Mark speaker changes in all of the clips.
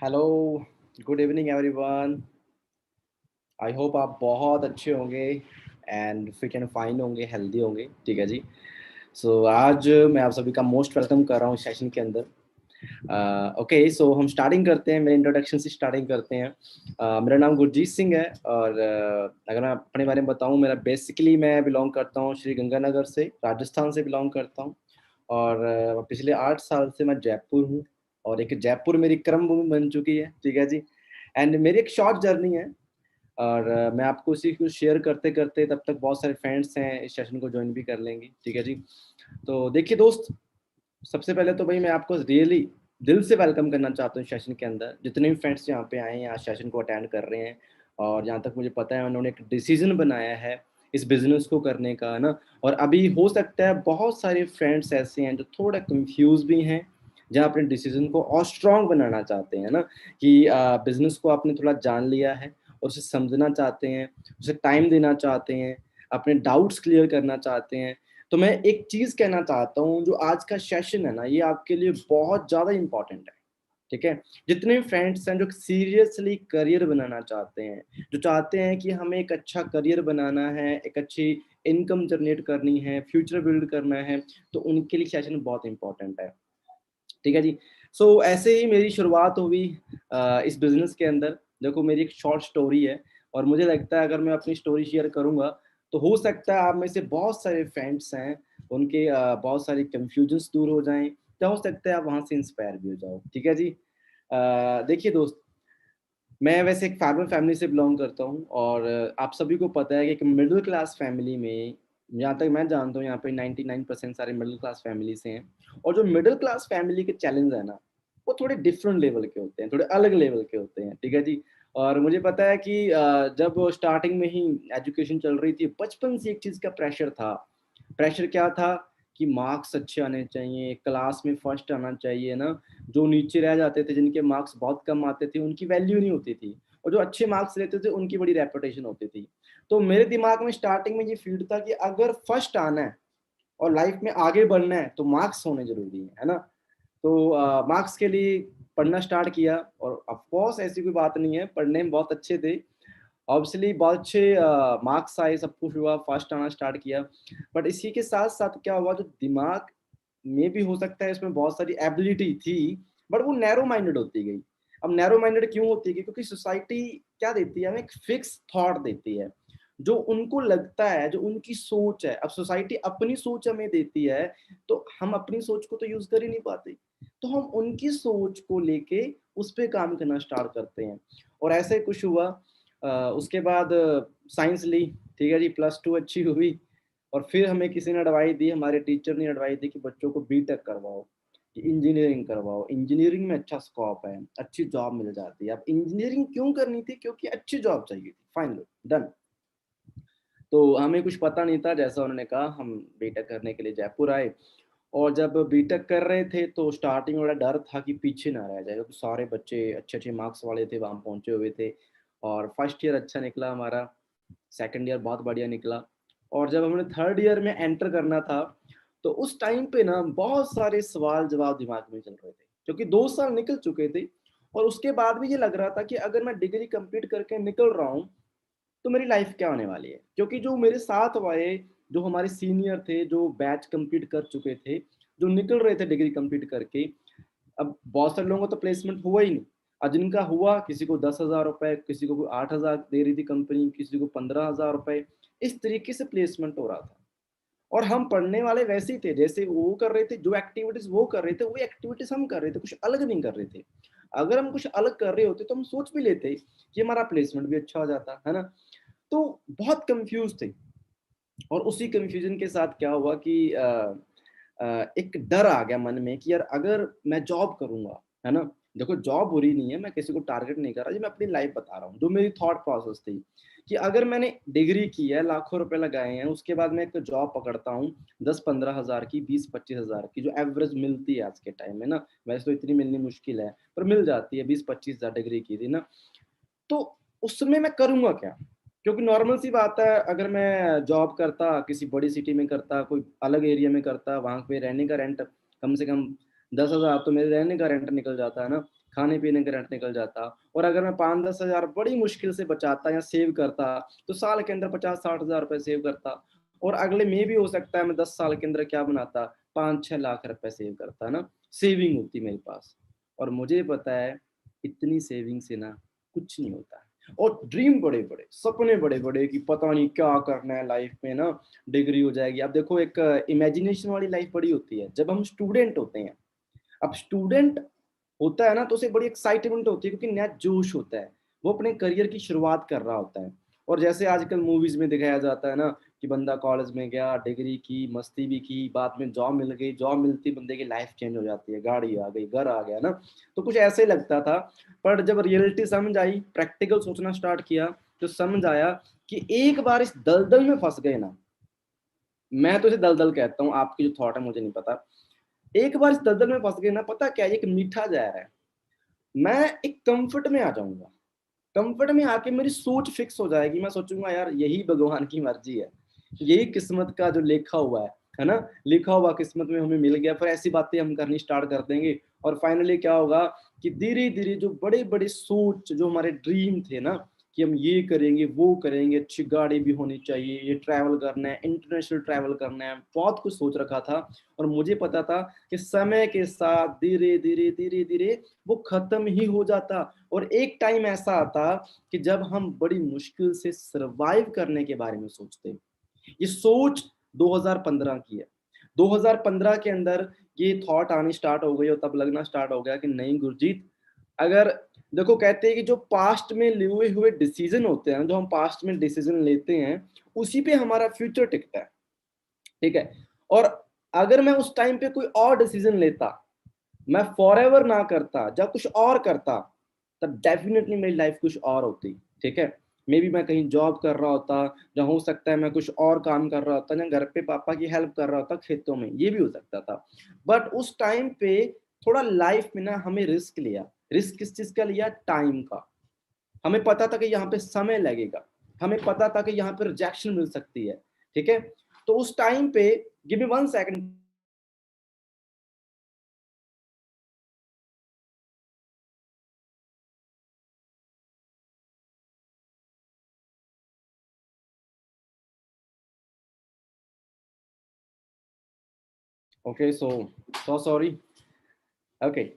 Speaker 1: Hello, good evening everyone. I hope आप बहुत अच्छे होंगे एंड फिट एंड फाइन होंगे, हेल्दी होंगे। ठीक है जी। आज मैं आप सभी का मोस्ट वेलकम कर रहा हूँ सेशन के अंदर। ओके, सो हम स्टार्टिंग करते हैं, मेरे इंट्रोडक्शन से स्टार्टिंग करते हैं। मेरा नाम गुरजीत सिंह है और अगर मैं अपने बारे में बताऊँ, मेरा बेसिकली मैं बिलोंग करता हूँ श्री गंगानगर से, राजस्थान से बिलोंग करता हूँ। और पिछले 8 साल से मैं जयपुर हूँ और एक जयपुर मेरी कर्म भूमि बन चुकी है। ठीक है जी। एंड मेरी एक शॉर्ट जर्नी है और मैं आपको उसी को शेयर करते करते तब तक बहुत सारे फ्रेंड्स हैं इस सेशन को ज्वाइन भी कर लेंगे। ठीक है जी। तो देखिए दोस्त, सबसे पहले तो भाई मैं आपको रियली दिल से वेलकम करना चाहता हूँ सेशन के अंदर। जितने भी फ्रेंड्स यहाँ पे आए हैं, आज सेशन को अटेंड कर रहे हैं और जहाँ तक मुझे पता है उन्होंने एक डिसीजन बनाया है इस बिजनेस को करने का, है ना। और अभी हो सकता है बहुत सारे फ्रेंड्स ऐसे हैं जो थोड़ा कंफ्यूज भी हैं, जहाँ अपने डिसीजन को और स्ट्रांग बनाना चाहते हैं ना, कि बिजनेस को आपने थोड़ा जान लिया है और उसे समझना चाहते हैं, उसे टाइम देना चाहते हैं, अपने डाउट्स क्लियर करना चाहते हैं। तो मैं एक चीज कहना चाहता हूँ, जो आज का सेशन है ना, ये आपके लिए बहुत ज्यादा इंपॉर्टेंट है। ठीक है। जितने भी फ्रेंड्स हैं जो सीरियसली करियर बनाना चाहते हैं, जो चाहते हैं कि हमें एक अच्छा करियर बनाना है, एक अच्छी इनकम जनरेट करनी है, फ्यूचर बिल्ड करना है, तो उनके लिए सेशन बहुत इंपॉर्टेंट है। ठीक है जी। ऐसे ही मेरी शुरुआत हुई इस बिजनेस के अंदर। देखो, मेरी एक शॉर्ट स्टोरी है और मुझे लगता है अगर मैं अपनी स्टोरी शेयर करूंगा तो हो सकता है आप में से बहुत सारे फ्रेंड्स हैं, उनके बहुत सारी कंफ्यूजन्स दूर हो जाएं, तो हो सकता है आप वहां से इंस्पायर भी हो जाओ। ठीक है जी। देखिए दोस्त, मैं वैसे एक फार्मर फैमिली से बिलोंग करता हूँ और आप सभी को पता है कि एक मिडिल क्लास फैमिली में, जहाँ तक मैं जानता हूँ, यहाँ पे 99% सारे मिडिल क्लास फैमिली से हैं। और जो मिडिल क्लास फैमिली के चैलेंज है ना, वो थोड़े डिफरेंट लेवल के होते हैं, थोड़े अलग लेवल के होते हैं। ठीक है जी। और मुझे पता है कि जब स्टार्टिंग में ही एजुकेशन चल रही थी, बचपन से एक चीज़ का प्रेशर था। प्रेशर क्या था कि मार्क्स अच्छे आने चाहिए, क्लास में फर्स्ट आना चाहिए ना। जो नीचे रह जाते थे, जिनके मार्क्स बहुत कम आते थे, उनकी वैल्यू नहीं होती थी, और जो अच्छे मार्क्स लेते थे उनकी बड़ी रेपुटेशन होती थी। तो मेरे दिमाग में स्टार्टिंग में ये फीड था कि अगर फर्स्ट आना है और लाइफ में आगे बढ़ना है तो मार्क्स होने जरूरी है ना। तो मार्क्स के लिए पढ़ना स्टार्ट किया और ऑफ कोर्स ऐसी कोई बात नहीं है, पढ़ने में बहुत अच्छे थे। ऑब्वियसली बहुत अच्छे मार्क्स आए, सब कुछ हुआ, फर्स्ट आना स्टार्ट किया। बट इसी के साथ साथ क्या हुआ, जो दिमाग में भी हो सकता है इसमें बहुत सारी एबिलिटी थी, बट वो नैरो माइंडेड होती गई। अब नैरो माइंडेड क्यों होती है? क्योंकि सोसाइटी क्या देती है हमें? एक फिक्स थॉट देती है, जो उनको लगता है, जो उनकी सोच है। अब सोसाइटी अपनी सोच हमें देती है, तो हम अपनी सोच को तो यूज कर ही नहीं पाते, तो हम उनकी सोच को लेके उस पर काम करना स्टार्ट करते हैं। और ऐसे कुछ हुआ। उसके बाद साइंस ली। ठीक है जी, +2 अच्छी हुई और फिर हमें किसी ने एडवाइस दी, हमारे टीचर ने एडवाइस दी कि बच्चों को बीटेक करवाओ, कि इंजीनियरिंग करवाओ, इंजीनियरिंग में अच्छा स्कोप है, अच्छी जॉब मिल जाती है। अब इंजीनियरिंग क्यों करनी थी? क्योंकि अच्छी जॉब चाहिए थी। Final done. तो हमें कुछ पता नहीं था, जैसा उन्होंने कहा हम बीटेक करने के लिए जयपुर आए। और जब बीटेक कर रहे थे तो स्टार्टिंग में बड़ा डर था कि पीछे ना रह जाए, क्योंकि सारे बच्चे अच्छे अच्छे मार्क्स वाले थे, वहाँ पहुंचे हुए थे। और फर्स्ट ईयर अच्छा निकला हमारा, सेकंड ईयर बहुत बढ़िया निकला। और जब हमने थर्ड ईयर में एंटर करना था, तो उस टाइम पे ना बहुत सारे सवाल जवाब दिमाग में चल रहे थे, क्योंकि 2 साल निकल चुके थे। और उसके बाद भी ये लग रहा था कि अगर मैं डिग्री कंप्लीट करके निकल रहा हूँ तो मेरी लाइफ क्या होने वाली है। क्योंकि जो मेरे साथ वाले, जो हमारे सीनियर थे, जो बैच कंप्लीट कर चुके थे, जो निकल रहे थे डिग्री कंप्लीट करके, अब बहुत सारे लोगों को तो प्लेसमेंट हुआ ही नहीं। और जिनका हुआ, किसी को 10,000 रुपए, किसी को 8,000 दे रही थी कंपनी, किसी को 15,000 रुपए, इस तरीके से प्लेसमेंट हो रहा था। और हम पढ़ने वाले वैसे ही थे, जैसे वो कर रहे थे, जो एक्टिविटीज वो कर रहे थे, वो एक्टिविटीज हम कर रहे थे, कुछ अलग नहीं कर रहे थे। अगर हम कुछ अलग कर रहे होते तो हम सोच भी लेते कि हमारा प्लेसमेंट भी अच्छा हो जाता, है ना। तो बहुत कंफ्यूज थे। और उसी कंफ्यूजन के साथ क्या हुआ कि एक डर आ गया मन में कि यार अगर मैं जॉब करूंगा, है ना। देखो, जॉब बुरी नहीं है, मैं किसी को टारगेट नहीं कर रहा, जी मैं अपनी लाइफ बता रहा हूँ, जो मेरी थॉट प्रोसेस थी कि अगर मैंने डिग्री की है, लाखों रुपए लगाए हैं, उसके बाद मैं एक जॉब पकड़ता हूँ 10-15 हज़ार की, 20-25 हज़ार की, जो एवरेज मिलती है आज के टाइम में ना। वैसे तो इतनी मिलनी मुश्किल है, पर मिल जाती है, 20-25 हज़ार डिग्री की थी ना। तो उसमें मैं करूंगा क्या? क्योंकि नॉर्मल सी बात है, अगर मैं जॉब करता, किसी बड़ी सिटी में करता, कोई अलग एरिया में करता, वहां पे रहने का रेंट कम से कम 10,000 तो मेरे रहने का रेंट निकल जाता है ना। खाने पीने का रेंट निकल जाता। और अगर मैं 5-10 हज़ार बड़ी मुश्किल से बचाता या सेव करता, तो साल के अंदर 50-60 हज़ार रुपए सेव करता। और अगले में भी हो सकता है मैं 10 साल के अंदर क्या बनाता, 5-6 लाख रुपए सेव करता ना, सेविंग होती मेरे पास। और मुझे पता है इतनी सेविंग से ना कुछ नहीं होता है। और ड्रीम बड़े-बड़े, सपने बड़े-बड़े कि पता नहीं क्या करना है लाइफ में ना, डिग्री हो जाएगी। अब देखो एक इमेजिनेशन वाली लाइफ बड़ी होती है जब हम स्टूडेंट होते हैं। अब स्टूडेंट होता है ना तो उसे बड़ी एक्साइटमेंट होती है क्योंकि नया जोश होता है। वो अपने करियर की शुरुआत कर रहा होता है। और जैसे आजकल मूवीज में दिखाया जाता है ना कि बंदा कॉलेज में गया, डिग्री की, मस्ती भी की, बाद में जॉब मिल गई, जॉब मिलती बंदे की लाइफ चेंज हो जाती है, गाड़ी आ गई, घर आ गया ना। तो कुछ ऐसे ही लगता था। पर जब रियलिटी समझ आई, प्रैक्टिकल सोचना स्टार्ट किया, तो समझ आया कि एक बार इस दलदल में फंस गए ना, मैं तो इसे दलदल कहता हूँ, आपकी जो थॉट है मुझे नहीं पता। एक बार इस दलदल में फंस गए ना, पता क्या है, एक मीठा जहर है। मैं एक कंफर्ट में आ जाऊंगा। कंफर्ट में आके मेरी सोच फिक्स हो जाएगी। मैं सोचूंगा यार यही भगवान की मर्जी है, यही किस्मत का जो लिखा हुआ है ना, लिखा हुआ किस्मत में हमें मिल गया। फिर ऐसी बातें हम करनी स्टार्ट कर देंगे। और फाइनली क्या होगा कि धीरे धीरे जो बड़े बड़े सोच, जो हमारे ड्रीम थे ना कि हम ये करेंगे वो करेंगे, अच्छी गाड़ी भी होनी चाहिए, ये ट्रैवल करना है, इंटरनेशनल ट्रैवल करना है, बहुत कुछ सोच रखा था। और मुझे पता था कि समय के साथ धीरे धीरे धीरे धीरे वो खत्म ही हो जाता। और एक टाइम ऐसा आता कि जब हम बड़ी मुश्किल से सरवाइव करने के बारे में सोचते हैं। ये सोच 2015 की है। 2015 के अंदर ये थॉट आनी स्टार्ट हो गई और तब लगना स्टार्ट हो गया कि नहीं गुरजीत, अगर देखो कहते हैं कि जो पास्ट में लिए हुए डिसीजन होते हैं, जो हम पास्ट में डिसीजन लेते हैं, उसी पे हमारा फ्यूचर टिकता है। ठीक है। और अगर मैं उस टाइम पे कोई और डिसीजन लेता, मैं फॉरएवर ना करता, जब कुछ और करता, तब डेफिनेटली मेरी लाइफ कुछ और होती। ठीक है। मे बी मैं कहीं जॉब कर रहा होता, जहाँ हो सकता है मैं कुछ और काम कर रहा होता, या घर पे पापा की हेल्प कर रहा होता खेतों में, ये भी हो सकता था। बट उस टाइम पे थोड़ा लाइफ में ना हमें रिस्क लिया। रिस्क किस चीज का लिया? टाइम का। हमें पता था कि यहाँ पे समय लगेगा, हमें पता था कि यहाँ पे रिजेक्शन मिल सकती है। ठीक है। तो उस टाइम पे, give me 1 second. Okay, so sorry. Okay,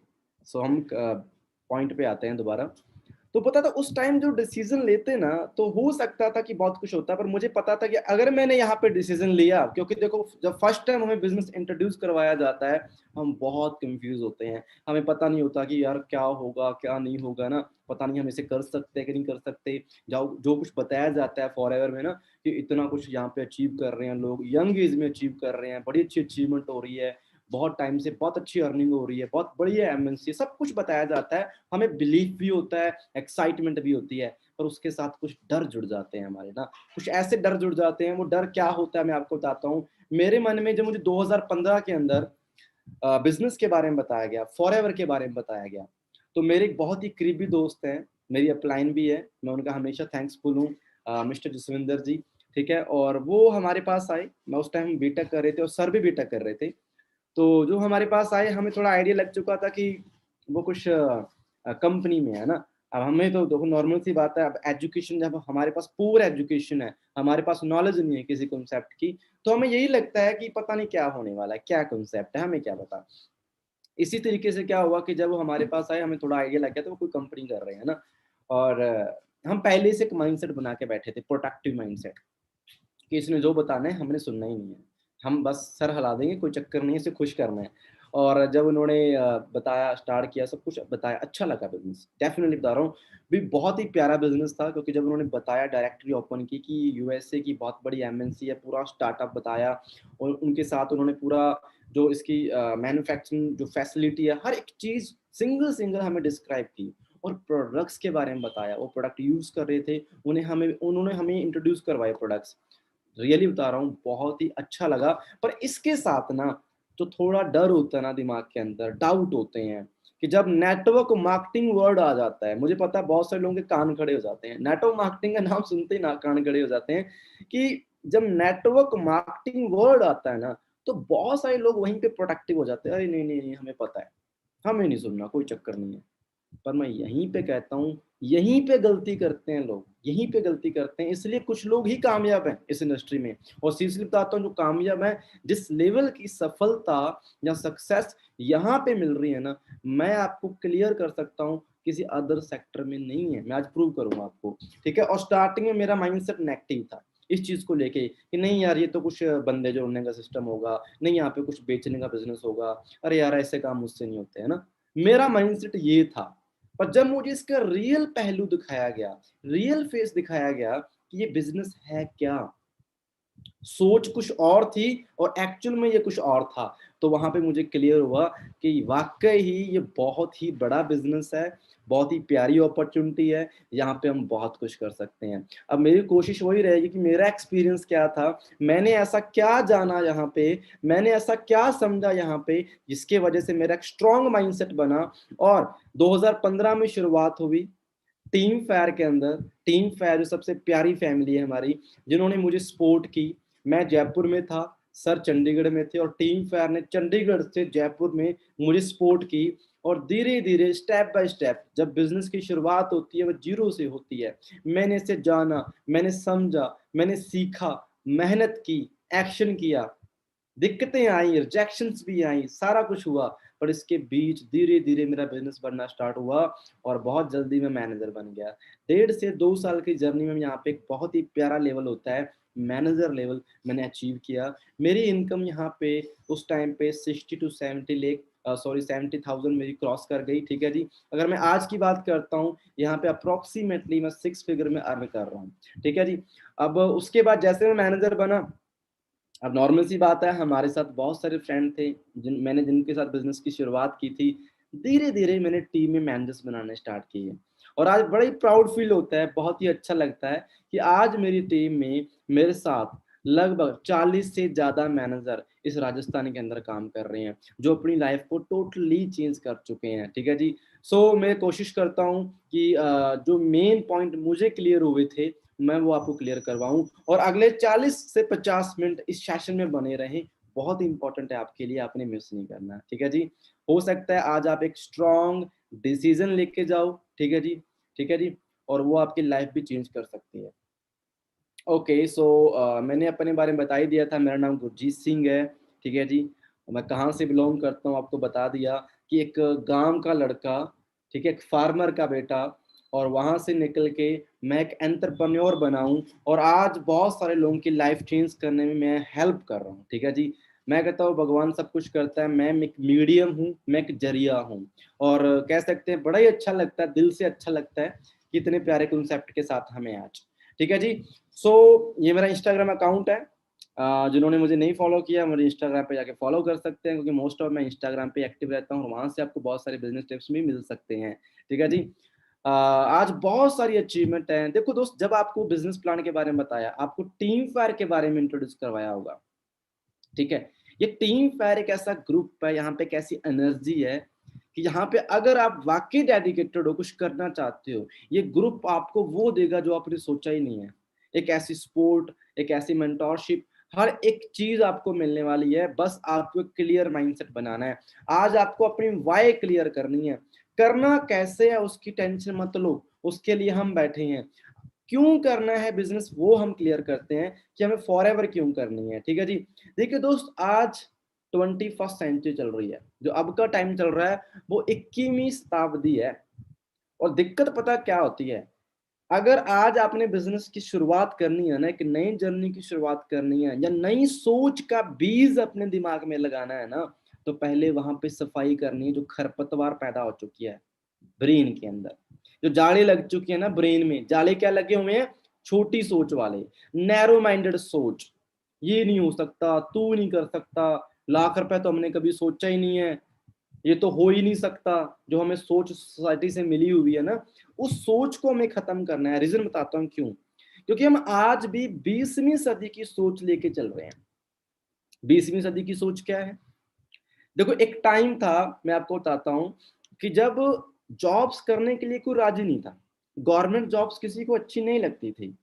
Speaker 1: so हम पॉइंट पे आते हैं दोबारा। तो पता था उस टाइम जो डिसीजन लेते ना, तो हो सकता था कि बहुत कुछ होता, पर मुझे पता था कि अगर मैंने यहाँ पे डिसीजन लिया, क्योंकि देखो जब फर्स्ट टाइम हमें बिजनेस इंट्रोड्यूस करवाया जाता है, हम बहुत कंफ्यूज होते हैं। हमें पता नहीं होता कि यार क्या होगा क्या नहीं होगा ना, पता नहीं हम इसे कर सकते हैं कि नहीं कर सकते। जो जो कुछ बताया जाता है फॉरएवर में ना कि इतना कुछ यहाँ पे अचीव कर रहे हैं लोग, यंग एज में अचीव कर रहे हैं, बड़ी अच्छी अचीवमेंट हो रही है, बहुत टाइम से बहुत अच्छी अर्निंग हो रही है, बहुत बढ़िया एमएनसी, सब कुछ बताया जाता है। हमें बिलीफ भी होता है, एक्साइटमेंट भी होती है, पर उसके साथ कुछ डर जुड़ जाते हैं हमारे ना। कुछ ऐसे डर जुड़ जाते हैं। वो डर क्या होता है मैं आपको बताता हूँ। मेरे मन में जब मुझे 2015 के अंदर बिजनेस के बारे में बताया गया, फॉरएवर के बारे में बताया गया, तो मेरे एक बहुत ही करीबी दोस्त हैं, मेरी अपलाइन भी है, मैं उनका हमेशा थैंक्सफुल हूँ, मिस्टर जसविंदर जी। ठीक है। और वो हमारे पास आए, मैं उस टाइम बीटेक कर रहे थे और सर भी बीटेक कर रहे थे। तो जो हमारे पास आए, हमें थोड़ा आइडिया लग चुका था कि वो कुछ कंपनी में है ना। अब हमें तो देखो नॉर्मल सी बात है, अब एजुकेशन जब हमारे पास पूरा एजुकेशन है, हमारे पास नॉलेज नहीं है किसी कॉन्सेप्ट की, तो हमें यही लगता है कि पता नहीं क्या होने वाला है, क्या कॉन्सेप्ट है, हमें क्या पता। इसी तरीके से क्या हुआ कि जब वो हमारे पास आए, हमें थोड़ा आइडिया लग गया तो वो कोई कंपनी कर रहे हैं ना। और हम पहले से एक माइंडसेट बना के बैठे थे, प्रोडक्टिव माइंडसेट, कि इसने जो बताना है हमने सुनना ही नहीं है, हम बस सर हिला देंगे, कोई चक्कर नहीं है, इसे खुश करना है। और जब उन्होंने बताया, स्टार्ट किया, सब कुछ बताया, अच्छा लगा बिजनेस, डेफिनेटली बता रहा हूँ। भी बहुत ही प्यारा बिजनेस था, क्योंकि जब उन्होंने बताया, डायरेक्टरी ओपन की कि यूएसए की बहुत बड़ी एमएनसी है, पूरा स्टार्टअप बताया, और उनके साथ उन्होंने पूरा जो इसकी मैन्युफैक्चरिंग जो फैसिलिटी है, हर एक चीज़ सिंगल सिंगल हमें डिस्क्राइब की। और प्रोडक्ट्स के बारे में बताया, वो प्रोडक्ट यूज़ कर रहे थे, उन्होंने हमें इंट्रोड्यूस करवाए प्रोडक्ट्स। रियली बता रहा हूँ, बहुत ही अच्छा लगा। पर इसके साथ ना जो थोड़ा डर होता है ना दिमाग के अंदर, डाउट होते हैं कि जब नेटवर्क मार्केटिंग वर्ड आ जाता है, मुझे पता है बहुत सारे लोगों के कान खड़े हो जाते हैं, नेटवर्क मार्केटिंग का नाम सुनते ही ना कान खड़े हो जाते हैं, कि जब नेटवर्क मार्केटिंग वर्ड आता है ना, तो बहुत सारे लोग वहीं पे प्रोडक्टिव हो जाते हैं, अरे नहीं नहीं नहीं, हमें पता है, हमें नहीं सुनना, कोई चक्कर नहीं है। पर मैं यहीं पे कहता हूँ, यहीं पे गलती करते हैं लोग, यहीं पे गलती करते हैं, इसलिए कुछ लोग ही कामयाब हैं इस इंडस्ट्री में। और सीरियसली बताता हूँ, जो कामयाब है, जिस लेवल की सफलता या सक्सेस यहाँ पे मिल रही है ना, मैं आपको क्लियर कर सकता हूँ किसी अदर सेक्टर में नहीं है। मैं आज प्रूव करूंगा आपको, ठीक है। और स्टार्टिंग में मेरा माइंडसेट नेगेटिव था इस चीज को लेके कि नहीं यार, ये तो कुछ बंदे जोड़ने का सिस्टम होगा, नहीं यहाँ पे कुछ बेचने का बिजनेस होगा, अरे यार ऐसे काम मुझसे नहीं होते, है ना। मेरा माइंडसेट ये था। पर जब मुझे इसका रियल पहलू दिखाया गया, रियल फेस दिखाया गया कि ये बिजनेस है क्या, सोच कुछ और थी और एक्चुअल में ये कुछ और था, तो वहां पे मुझे क्लियर हुआ कि वाकई ही ये बहुत ही बड़ा बिजनेस है, बहुत ही प्यारी अपॉर्चुनिटी है, यहाँ पे हम बहुत कुछ कर सकते हैं। अब मेरी कोशिश वही रहेगी कि मेरा एक्सपीरियंस क्या था, मैंने ऐसा क्या जाना यहाँ पे, मैंने ऐसा क्या समझा यहाँ पे, जिसके वजह से मेरा एक स्ट्रॉन्ग माइंडसेट बना। और 2015 में शुरुआत हुई टीम फायर के अंदर। टीम फायर जो सबसे प्यारी फैमिली है हमारी, जिन्होंने मुझे सपोर्ट की। मैं जयपुर में था, सर चंडीगढ़ में थे, और टीम फायर ने चंडीगढ़ से जयपुर में मुझे सपोर्ट की। और धीरे धीरे स्टेप बाय स्टेप, जब बिजनेस की शुरुआत होती है वो जीरो से होती है, मैंने इसे जाना, मैंने समझा, मैंने सीखा, मेहनत की, एक्शन किया, दिक्कतें आई, रिजेक्शंस भी आई, सारा कुछ हुआ। पर इसके बीच धीरे धीरे मेरा बिजनेस बढ़ना स्टार्ट हुआ और बहुत जल्दी मैं मैनेजर बन गया। 1.5 से 2 साल की जर्नी में यहाँ पे एक बहुत ही प्यारा लेवल होता है, मैनेजर लेवल, मैंने अचीव किया। मेरी इनकम यहाँ पे उस टाइम पे 60 to 70 लाख, सॉरी 70,000 मेरी क्रॉस कर गई, ठीक है जी। अगर मैं आज की बात करता हूँ, यहाँ पे अप्रोक्सीमेटली मैं 6 फिगर में अर्न कर रहा हूँ, ठीक है जी। अब उसके बाद जैसे मैं मैनेजर बना, अब नॉर्मल सी बात है, हमारे साथ बहुत सारे फ्रेंड थे जिनके साथ बिजनेस की शुरुआत की थी। धीरे धीरे मैंने टीम में मैनेजर्स बनाने स्टार्ट किए, और आज बड़ा ही प्राउड फील होता है, बहुत ही अच्छा लगता है कि आज मेरी टीम में मेरे साथ लगभग 40 से ज्यादा मैनेजर इस राजस्थान के अंदर काम कर रहे हैं, जो अपनी लाइफ को टोटली चेंज कर चुके हैं, ठीक है जी। सो मैं कोशिश करता हूँ कि जो मेन पॉइंट मुझे क्लियर हुए थे, मैं वो आपको क्लियर करवाऊं, और अगले 40 से 50 मिनट इस सेशन में बने रहें। बहुत इंपॉर्टेंट है आपके लिए, आपने मिस नहीं करना, ठीक है जी। हो सकता है आज आप एक स्ट्रॉन्ग डिसीजन लेके जाओ, ठीक है जी, ठीक है जी, और वो आपकी लाइफ भी चेंज कर सकती है। ओके, सो मैंने अपने बारे में बता ही दिया था, मेरा नाम गुरजीत सिंह है, ठीक है जी। मैं कहाँ से बिलोंग करता हूँ आपको बता दिया, कि एक गांव का लड़का, ठीक है, एक फार्मर का बेटा, और वहां से निकल के मैं एक एंटरप्रेन्योर बना हूँ, और आज बहुत सारे लोगों की लाइफ चेंज करने में मैं हेल्प कर रहा हूँ, ठीक है जी। मैं कहता हूँ भगवान सब कुछ करता है, मैं एक मीडियम हूँ, मैं एक जरिया हूँ। और कह सकते हैं बड़ा ही अच्छा लगता है, दिल से अच्छा लगता है कि इतने प्यारे कॉन्सेप्ट के साथ हमें आज, ठीक है जी। ये मेरा इंस्टाग्राम अकाउंट है। जिन्होंने मुझे नहीं फॉलो किया, मुझे इंस्टाग्राम पे जाके फॉलो कर सकते हैं, क्योंकि मोस्ट ऑफ मैं इंस्टाग्राम पे एक्टिव रहता हूँ, और वहां से आपको बहुत सारे बिजनेस टिप्स भी मिल सकते हैं, ठीक है जी। आज बहुत सारी अचीवमेंट है। देखो दोस्त, जब आपको बिजनेस प्लान के बारे में बताया, आपको टीम फायर के बारे में इंट्रोड्यूस करवाया होगा, ठीक है। ये टीम फायर एक ऐसा ग्रुप है, यहाँ पे एक ऐसी एनर्जी है कि यहाँ पे अगर आप वाकई डेडिकेटेड हो, कुछ करना चाहते हो, ये ग्रुप आपको वो देगा जो आपने सोचा ही नहीं है। एक ऐसी सपोर्ट, एक ऐसी मेंटोरशिप, हर एक चीज आपको मिलने वाली है, बस आपको क्लियर माइंडसेट बनाना है। आज आपको अपनी वाई क्लियर करनी है, करना कैसे है उसकी टेंशन मत लो, उसके लिए हम बैठे हैं। क्यों करना है बिजनेस वो हम क्लियर करते हैं, कि हमें फॉर एवर क्यों करनी है, ठीक है जी। देखिए दोस्त, आज 21st सेंचुरी चल रही है, जो अब का टाइम चल रहा है वो 21वीं शताब्दी है। और दिक्कत पता क्या होती है, अगर आज आपने बिजनेस की शुरुआत करनी है ना, एक नई जर्नी की शुरुआत करनी है, या नई सोच का बीज अपने दिमाग में लगाना है ना, तो पहले वहां पे सफाई करनी है, जो खरपतवार पैदा हो चुकी है ब्रेन के अंदर, जो जाले लग चुकी है ना ब्रेन में। जाले क्या लगे हुए हैं? छोटी सोच वाले, नैरो माइंडेड सोच। ये नहीं हो सकता, तू नहीं कर सकता, लाख रुपए तो हमने कभी सोचा ही नहीं है, ये तो हो ही नहीं सकता, जो हमें सोच सोसाइटी से मिली हुई है ना, उस सोच को हमें खत्म करना है। रीजन बताता हूँ क्यों। क्योंकि हम आज भी 20वीं सदी की सोच लेके चल रहे हैं। 20वीं सदी की सोच क्या है? देखो, एक टाइम था, मैं आपको बताता हूँ, कि जब जॉब्स करने के लिए कोई राजी नहीं था, गवर्नमेंट जॉब्स किसी को अच्छी नहीं लगती थी,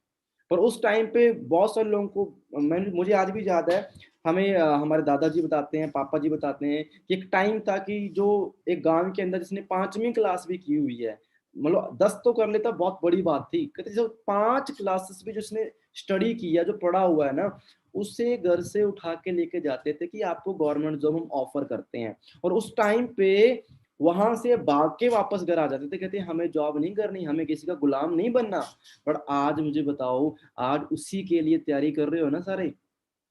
Speaker 1: और उस टाइम पे बहुत सारे लोगों को मुझे आज भी याद है, हमें हमारे दादाजी बताते हैं, पापा जी बताते हैं कि एक टाइम था कि जो एक गांव के अंदर जिसने 5वीं क्लास भी की हुई है, मतलब 10 तो कर लेता बहुत बड़ी बात थी, कहते जो 5 क्लासेस भी जिसने स्टडी किया, जो पढ़ा हुआ है ना, उसे घर से उठा के लेके जाते थे कि आपको गवर्नमेंट जॉब हम ऑफर करते हैं। और उस टाइम पे वहां से भाग के वापस घर आ जाते थे, कहते हमें जॉब नहीं करनी, हमें किसी का गुलाम नहीं बनना। पर आज मुझे बताओ, आज उसी के लिए तैयारी कर रहे हो ना, सारे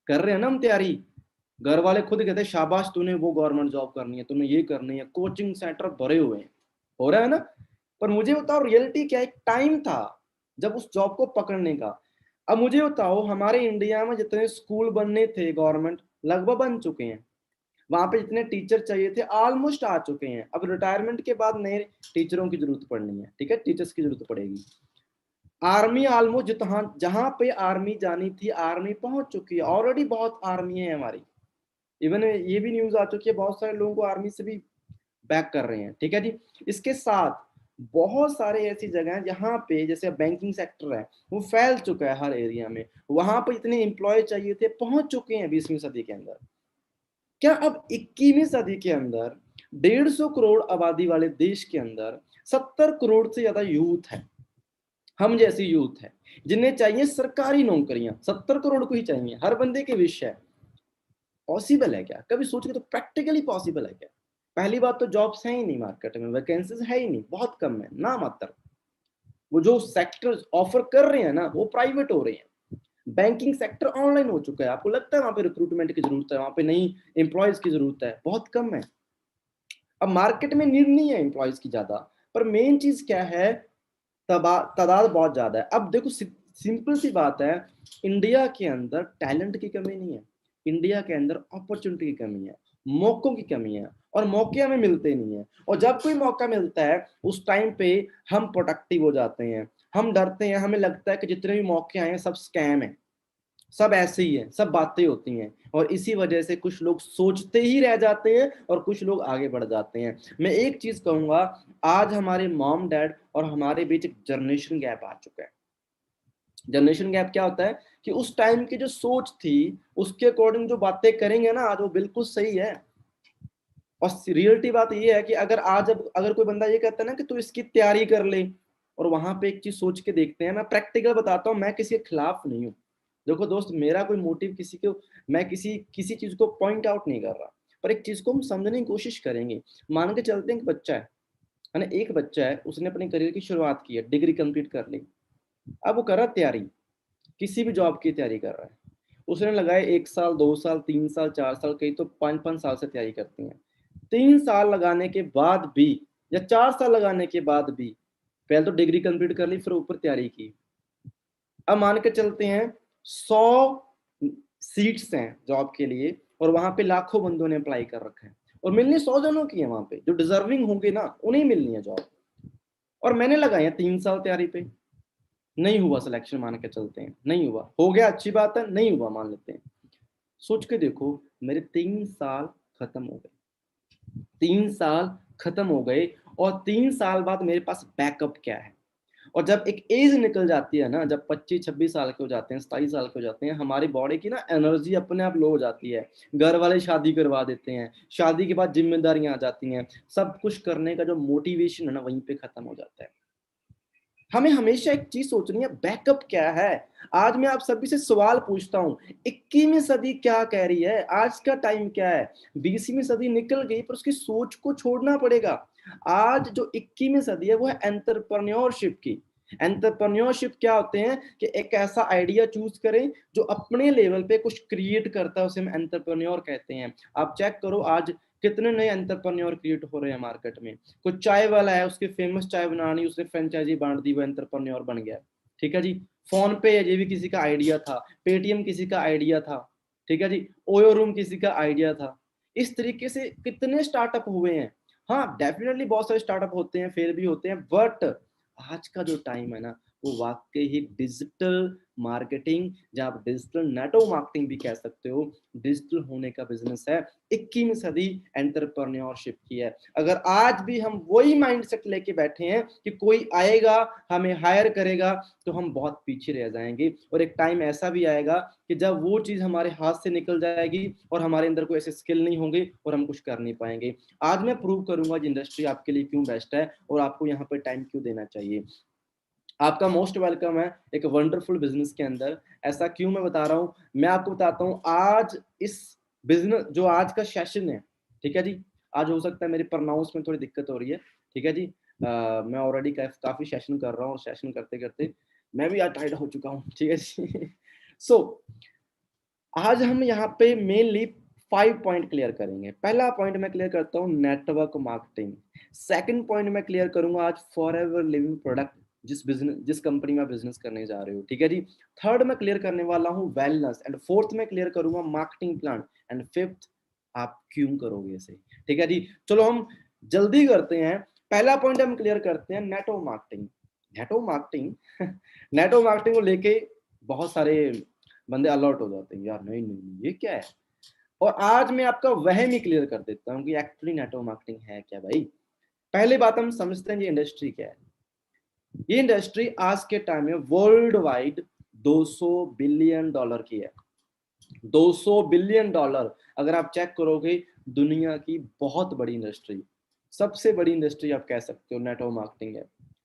Speaker 1: कर रहे हैं ना हम तैयारी। घर वाले खुद कहते हैं शाबाश तूने वो गवर्नमेंट जॉब करनी है, तुम्हें ये करनी है, कोचिंग सेंटर भरे हुए हैं, हो रहा है ना। पर मुझे बताओ रियलिटी क्या, एक टाइम था जब उस जॉब को पकड़ने का। अब मुझे बताओ हमारे इंडिया में जितने स्कूल बनने थे गवर्नमेंट, लगभग बन चुके हैं। वहां पे जितने टीचर चाहिए थे ऑलमोस्ट आ चुके हैं। अब रिटायरमेंट के बाद नए टीचरों की जरूरत पड़नी है, ठीक है, टीचर्स की जरूरत पड़ेगी। आर्मी ऑलमोस्ट जहां जहां पे आर्मी जानी थी, आर्मी पहुंच चुकी है ऑलरेडी, बहुत आर्मी है हमारी। इवन ये भी न्यूज आ चुकी है, बहुत सारे लोगों को आर्मी से भी बैक कर रहे हैं, ठीक है जी। इसके साथ बहुत सारे ऐसी जगह हैं जहाँ पे जैसे बैंकिंग सेक्टर है, वो फैल चुका है हर एरिया में, वहां पर इतने एम्प्लॉय चाहिए थे, पहुंच चुके हैं 20वीं सदी के अंदर। क्या अब 21वीं सदी के अंदर 150 करोड़ आबादी वाले देश के अंदर 70 करोड़ से ज्यादा यूथ है, हम जैसी यूथ है, जिन्हें चाहिए सरकारी नौकरियां, 70 करोड़ को ही चाहिए, हर बंदे के विश है। पॉसिबल है क्या? कभी सोच के तो प्रैक्टिकली पॉसिबल है क्या? पहली बात तो जॉब्स है ही नहीं मार्केट में, वैकेंसीज है ही नहीं, बहुत कम है ना मात्र। वो जो सेक्टर ऑफर कर रहे हैं ना, वो प्राइवेट हो रहे हैं। बैंकिंग सेक्टर ऑनलाइन हो चुका है, आपको लगता है वहां पे रिक्रूटमेंट की जरूरत है, वहां पे नई एम्प्लॉयज की जरूरत है? बहुत कम है। अब मार्केट में नीड नहीं है एम्प्लॉयज की ज्यादा, पर मेन चीज क्या है, तादाद बहुत ज्यादा है। अब देखो सिंपल सी बात है, इंडिया के अंदर टैलेंट की कमी नहीं है, इंडिया के अंदर अपॉर्चुनिटी की कमी है, मौकों की कमी है, और मौके हमें मिलते नहीं है। और जब कोई मौका मिलता है उस टाइम पे हम प्रोडक्टिव हो जाते हैं, हम डरते हैं, हमें लगता है कि जितने भी मौके आए हैं सब स्कैम है, सब ऐसे ही है, सब बातें होती हैं। और इसी वजह से कुछ लोग सोचते ही रह जाते हैं और कुछ लोग आगे बढ़ जाते हैं। मैं एक चीज कहूंगा, आज हमारे मॉम डैड और हमारे बीच एक जनरेशन गैप आ चुका है। जनरेशन गैप क्या होता है कि उस टाइम की जो सोच थी उसके अकॉर्डिंग जो बातें करेंगे ना आज, वो बिल्कुल सही है। और रियलिटी बात ये है कि अगर आज अगर कोई बंदा ये कहता है ना कि तू इसकी तैयारी कर ले, और वहां पे एक चीज सोच के देखते हैं, मैं प्रैक्टिकल बताता हूँ, मैं किसी के खिलाफ नहीं हूँ। देखो दोस्त, मेरा कोई मोटिव किसी को, मैं किसी किसी चीज को पॉइंट आउट नहीं कर रहा, पर एक चीज को हम समझने की कोशिश करेंगे। मान के चलते हैं कि बच्चा है ना, एक बच्चा है, उसने अपने करियर की शुरुआत की है, डिग्री कंप्लीट कर ली, अब वो कर रहा है तैयारी, किसी भी जॉब की तैयारी कर रहा है। उसने लगाए 1 साल, 2 साल, 3 साल, 4 साल, कई तो 5-5 साल से तैयारी करती हैं। 3 साल लगाने के बाद भी या 4 साल लगाने के बाद भी, पहले तो डिग्री कंप्लीट कर ली, फिर ऊपर तैयारी की। अब मान के चलते हैं 100 सीट्स हैं जॉब के लिए, और वहां पे लाखों बंदों ने अप्लाई कर रखा है, और मिलनी 100 जनों की है, वहां पे जो डिजर्विंग होंगे ना उन्हें मिलनी है जॉब। और मैंने लगाई है 3 साल तैयारी पे, नहीं हुआ सिलेक्शन, मान के चलते हैं नहीं हुआ, हो गया अच्छी बात है, नहीं हुआ मान लेते हैं। सोच के देखो, मेरे 3 साल खत्म हो गए, 3 साल खत्म हो गए, और 3 साल बाद मेरे पास बैकअप क्या है? और जब एक एज निकल जाती है ना, जब 25-26 साल के हो जाते हैं, 27 साल के हो जाते हैं, हमारी बॉडी की ना एनर्जी अपने आप लो हो जाती है। घर वाले शादी करवा देते हैं, शादी के बाद जिम्मेदारियां आ जाती हैं, सब कुछ करने का जो मोटिवेशन है ना वहीं पे खत्म हो जाता है। हमें हमेशा एक चीज सोचनी है, बैकअप क्या है। आज मैं आप सभी से सवाल पूछता हूँ, 21वीं सदी क्या कह रही है, आज का टाइम क्या है? 20वीं सदी निकल गई, पर उसकी सोच को छोड़ना पड़ेगा। आज जो 21वीं सदी है वो है एंटरप्रेन्योरशिप की। एंटरप्रेन्योरशिप क्या होते हैं कि एक ऐसा आइडिया चूज करें जो अपने लेवल पे कुछ क्रिएट करता है, उसे हम एंटरप्रेन्योर कहते हैं। आप चेक करो आज कितने नए एंटरप्रेन्योर क्रिएट हो रहे हैं मार्केट में। कोई चाय वाला है, उसकी फेमस चाय बनानी, उसने फ्रेंचाइजी बांट दी, वो एंटरप्रेन्योर बन गया, ठीक है जी। फोन पे है, ये भी किसी का आइडिया था। पेटीएम किसी का आइडिया था, ठीक है जी। ओयो रूम किसी का आइडिया था। इस तरीके से कितने स्टार्टअप हुए हैं। हाँ डेफिनेटली बहुत सारे स्टार्टअप होते हैं, फेल भी होते हैं, बट आज का जो टाइम है ना, वो वाकई ही डिजिटल मार्केटिंग, जहाँ आप डिजिटल नेटवर्क मार्केटिंग भी कह सकते हो, डिजिटल होने का बिजनेस है। 21वीं सदी एंटरप्रेन्योरशिप की है। अगर आज भी हम वही माइंडसेट लेके बैठे हैं कि कोई आएगा हमें हायर करेगा, तो हम बहुत पीछे रह जाएंगे। और एक टाइम ऐसा भी आएगा कि जब वो चीज हमारे हाथ से निकल जाएगी और हमारे अंदर कोई ऐसे स्किल नहीं होंगे और हम कुछ कर नहीं पाएंगे। आज मैं प्रूव करूंगा कि इंडस्ट्री आपके लिए क्यों बेस्ट है और आपको यहाँ पे टाइम क्यों देना चाहिए। आपका मोस्ट वेलकम है एक वंडरफुल बिजनेस के अंदर। ऐसा क्यों मैं बता रहा हूँ, मैं आपको बताता हूँ। आज इस बिजनेस जो आज का सेशन है, ठीक है जी, आज हो सकता है मेरी प्रोनाउंस में थोड़ी दिक्कत हो रही है, ठीक है जी। मैं ऑलरेडी काफी सेशन कर रहा हूँ और सेशन करते करते मैं भी आज टायर्ड हो चुका हूँ, ठीक है जी। सो आज हम यहाँ पे मेनली 5 पॉइंट क्लियर करेंगे। पहला पॉइंट मैं क्लियर करता हूँ नेटवर्क मार्केटिंग। सेकंड पॉइंट मैं क्लियर करूंगा आज फॉरएवर लिविंग प्रोडक्ट, जिस कंपनी में बिजनेस करने जा रहे हो, ठीक है जी। थर्ड मैं क्लियर करने वाला हूँ वेलनेस, एंड फोर्थ में क्लियर करूंगा मार्केटिंग प्लान, एंड फिफ्थ आप क्यों करोगे इसे, ठीक है जी। चलो हम जल्दी करते हैं। पहला पॉइंट हम क्लियर करते हैं network marketing. Network marketing network marketing को लेके बहुत सारे बंदे अलर्ट हो जाते हैं, यार नहीं नहीं नहीं, ये क्या है। और आज मैं आपका वहम ही क्लियर कर देता हूँ कि एक्चुअली नेटवर्क मार्केटिंग है क्या भाई। पहली बात हम समझते हैं ये इंडस्ट्री क्या है। ये इंडस्ट्री आज के टाइम में वर्ल्ड वाइड 200 बिलियन डॉलर की है। 200 बिलियन डॉलर, अगर आप चेक करोगे, दुनिया की बहुत बड़ी इंडस्ट्री, सबसे बड़ी इंडस्ट्री आप कह सकते हो नेटवर्क मार्केटिंग है,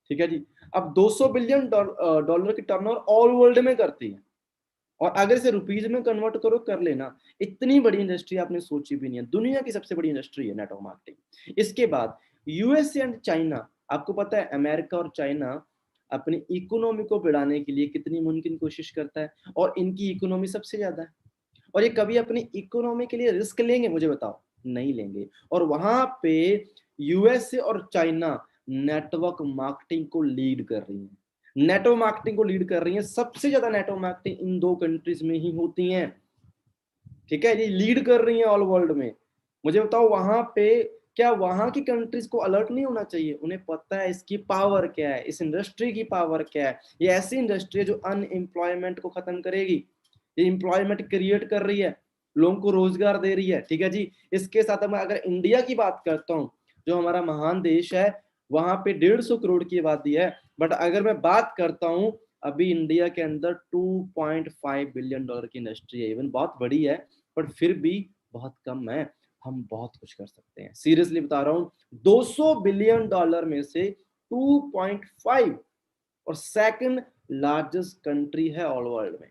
Speaker 1: ठीक है जी। अब 200 बिलियन डॉलर की टर्नओवर ऑल वर्ल्ड में करती है, और अगर इसे रुपीज में कन्वर्ट करो कर लेना, इतनी बड़ी इंडस्ट्री आपने सोची भी नहीं है। दुनिया की सबसे बड़ी इंडस्ट्री है नेटवर्क मार्केटिंग। इसके बाद यूएसए एंड चाइना। आपको पता है अमेरिका और चाइना अपनी इकोनॉमी को बढ़ाने के लिए कितनी मुमकिन कोशिश करता है, और इनकी इकोनॉमी सबसे ज्यादा है। और ये कभी अपनी इकोनॉमी के लिए रिस्क लेंगे, मुझे बताओ, नहीं लेंगे। और वहां पे यूएसए और चाइना नेटवर्क मार्केटिंग को लीड कर रही है। नेटवर्क मार्केटिंग को लीड कर रही है, सबसे ज्यादा नेटवर्क मार्केटिंग इन दो कंट्रीज में ही होती है, ठीक है। ये लीड कर रही है ऑल वर्ल्ड में। मुझे बताओ वहां पे क्या वहां की कंट्रीज को अलर्ट नहीं होना चाहिए? उन्हें पता है इसकी पावर क्या है, इस इंडस्ट्री की पावर क्या है। ये ऐसी इंडस्ट्री है जो अनएम्प्लॉयमेंट को खत्म करेगी। ये एम्प्लॉयमेंट क्रिएट कर रही है, लोगों को रोजगार दे रही है, ठीक है जी। इसके साथ मैं अगर इंडिया की बात करता हूँ, जो हमारा महान देश है, वहां पे 150 करोड़ की आबादी है। बट अगर मैं बात करता हूँ, अभी इंडिया के अंदर 2.5 बिलियन डॉलर की इंडस्ट्री है। इवन बहुत बड़ी है, बट फिर भी बहुत कम है। हम बहुत कुछ कर सकते हैं, सीरियसली बता रहा हूं। 200 बिलियन डॉलर में से 2.5, और सेकंड लार्जेस्ट कंट्री है ऑल वर्ल्ड में,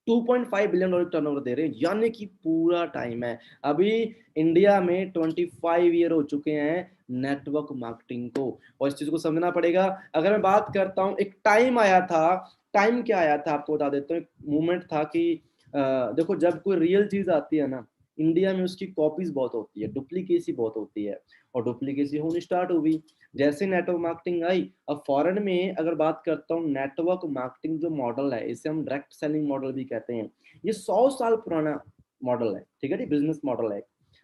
Speaker 1: 2.5 बिलियन डॉलर टर्नओवर दे रहे हैं, यानी कि पूरा टाइम है। अभी इंडिया में 25 ईयर हो चुके हैं नेटवर्क मार्केटिंग को, और इस चीज को समझना पड़ेगा। अगर मैं बात करता हूं, एक टाइम आया था, टाइम क्या आया था आपको बता देता हूँ। एक मूवमेंट था कि देखो, जब कोई रियल चीज आती है ना, इंडिया में उसकी कॉपीज बहुत होती है, डुप्लीकेसी बहुत होती है, और डुप्लीकेसी होनी स्टार्ट हुई जैसे नेटवर्क मार्केटिंग आई। अब फॉरेन में अगर बात करता हूँ, नेटवर्क मार्केटिंग जो मॉडल है, इसे हम डायरेक्ट सेलिंग मॉडल भी कहते हैं। ये 100 साल पुराना मॉडल है, ठीक है जी, बिजनेस मॉडल है।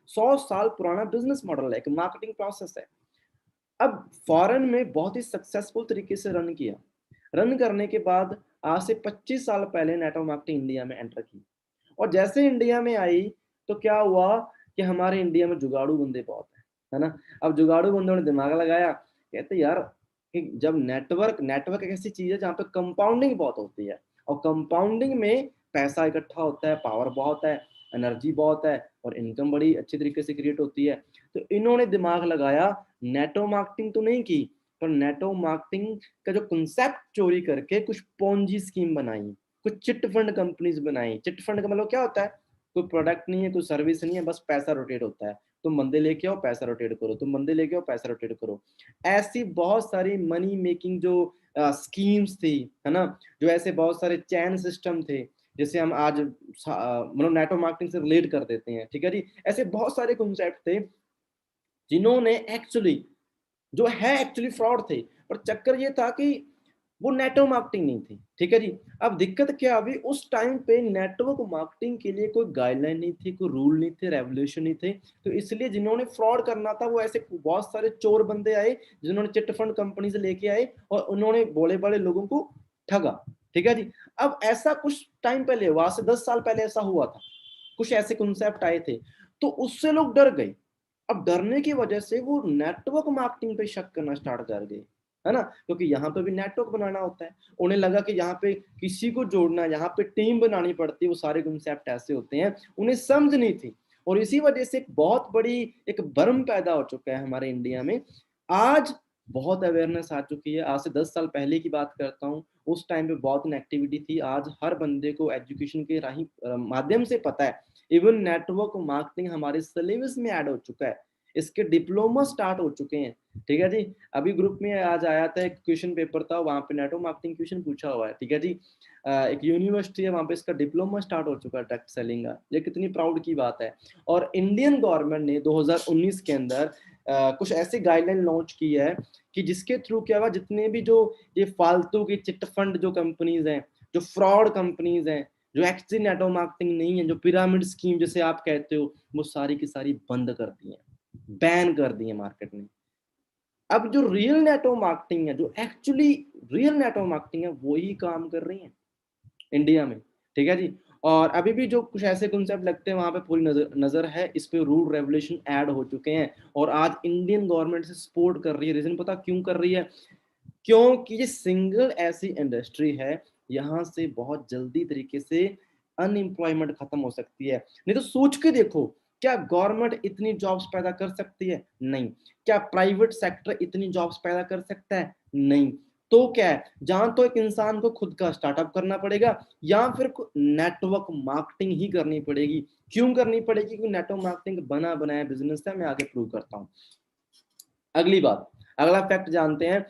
Speaker 1: 100 साल पुराना बिजनेस मॉडल है, एक मार्केटिंग प्रोसेस है। अब फॉरेन में बहुत ही सक्सेसफुल तरीके से रन किया। रन करने के बाद आज से 25 साल पहले नेटवर्क मार्केटिंग इंडिया में एंटर की, और जैसे इंडिया में आई तो क्या हुआ कि हमारे इंडिया में जुगाड़ू बंदे बहुत है ना। अब जुगाड़ू बंदों ने दिमाग लगाया, कहते यार कि जब नेटवर्क नेटवर्क एक ऐसी चीज है जहाँ पे कंपाउंडिंग बहुत होती है, और कंपाउंडिंग में पैसा इकट्ठा होता है, पावर बहुत है, एनर्जी बहुत है, और इनकम बड़ी अच्छी तरीके से क्रिएट होती है। तो इन्होंने दिमाग लगाया, नेटवर्क मार्केटिंग तो नहीं की, पर नेटवर्क मार्केटिंग का जो कंसेप्ट चोरी करके कुछ पोंजी स्कीम बनाई, कुछ चिट फंड कंपनीज बनाई। चिट फंड का मतलब क्या होता है? कोई प्रोडक्ट नहीं है, कोई सर्विस नहीं है, बस पैसा रोटेट होता है। तुम बंदे लेके आओ, पैसा रोटेट करो, तुम बंदे लेके आओ, पैसा रोटेट करो। ऐसी बहुत सारी मनी मेकिंग जो स्कीम्स थी, है ना, जो ऐसे बहुत सारे चैन सिस्टम थे, जैसे हम आज मतलब नेटवर्क मार्केटिंग से रिलेट कर देते हैं, ठीक है जी। ऐसे बहुत सारे कॉन्सेप्ट थे जिन्होंने एक्चुअली जो है एक्चुअली फ्रॉड थे। पर चक्कर ये था कि वो नेटवर्क मार्केटिंग नहीं थी, ठीक है जी। अब दिक्कत क्या अभी उस टाइम पे नेटवर्क मार्केटिंग के लिए कोई गाइडलाइन नहीं थी, कोई रूल नहीं थे, रेवोल्यूशन नहीं थे, तो इसलिए जिन्होंने फ्रॉड करना था वो ऐसे बहुत सारे चोर बंदे आए जिन्होंने चिट फंड कंपनी से लेके आए और उन्होंने बड़े बड़े लोगों को ठगा, ठीक है जी। अब ऐसा कुछ टाइम पहले हुआ, आज से 10 साल पहले ऐसा हुआ था, कुछ ऐसे कॉन्सेप्ट आए थे, तो उससे लोग डर गए। अब डरने की वजह से वो नेटवर्क मार्केटिंग पे शक करना स्टार्ट कर गए, है ना, क्योंकि यहाँ पे भी नेटवर्क बनाना होता है। उन्हें लगा कि यहाँ पे किसी को जोड़ना, यहाँ पे टीम बनानी पड़ती है, वो सारे कॉन्सेप्ट ऐसे होते हैं, उन्हें समझ नहीं थी। और इसी वजह से एक बहुत बड़ी एक भ्रम पैदा हो चुका है हमारे इंडिया में। आज बहुत अवेयरनेस आ चुकी है। आज से 10 साल पहले की बात करता हूँ, उस टाइम पे बहुत इनएक्टिविटी थी। आज हर बंदे को एजुकेशन के माध्यम से पता है। इवन नेटवर्क मार्केटिंग हमारे सिलेबस में ऐड हो चुका है, इसके डिप्लोमा स्टार्ट हो चुके हैं, ठीक है जी। अभी ग्रुप में आज आया था, एक क्वेश्चन पेपर था, वहां पे नेटवर्क मार्केटिंग क्वेश्चन पूछा हुआ है, ठीक है जी। एक यूनिवर्सिटी है, वहां पे इसका डिप्लोमा स्टार्ट हो चुका है डायरेक्ट सेलिंग का। ये कितनी प्राउड की बात है। और इंडियन गवर्नमेंट ने 2019 के अंदर कुछ ऐसी गाइडलाइन लॉन्च की है कि जिसके थ्रू क्या हुआ, जितने भी जो ये फालतू की चिट फंड जो कंपनीज हैं, जो फ्रॉड कंपनीज हैं, जो एक्चुअली नेटवर्क मार्केटिंग नहीं है, जो पिरामिड स्कीम जैसे आप कहते हो, वो सारी की सारी बंद कर दी है, बैन कर दी है मार्केट में। अब जो रियल नेटवर्क मार्केटिंग है, जो एक्चुअली रियल नेटवर्क मार्केटिंग है, वो ही काम कर रही है इंडिया में, ठीक है जी। और अभी भी जो कुछ ऐसे कॉन्सेप्ट लगते हैं वहां पे पूरी नजर नजर है, इस पे रूल रेवोल्यूशन ऐड हो चुके हैं और आज इंडियन गवर्नमेंट से सपोर्ट कर रही है। रीजन पता क्यों कर रही है? क्योंकि ये सिंगल ऐसी इंडस्ट्री है, यहाँ से बहुत जल्दी तरीके से अनएम्प्लॉयमेंट खत्म हो सकती है। नहीं तो सोच के देखो, क्या गवर्नमेंट इतनी जॉब्स पैदा कर सकती है? नहीं। क्या प्राइवेट सेक्टर इतनी जॉब्स पैदा कर सकता है? नहीं। तो क्या है, जहां तो एक इंसान को खुद का स्टार्टअप करना पड़ेगा या फिर नेटवर्क मार्केटिंग ही करनी पड़ेगी। क्यों करनी पड़ेगी? क्योंकि नेटवर्क मार्केटिंग बना बनाया बिजनेस है, मैं आगे प्रूव करता हूँ। अगली बात, अगला फैक्ट जानते हैं।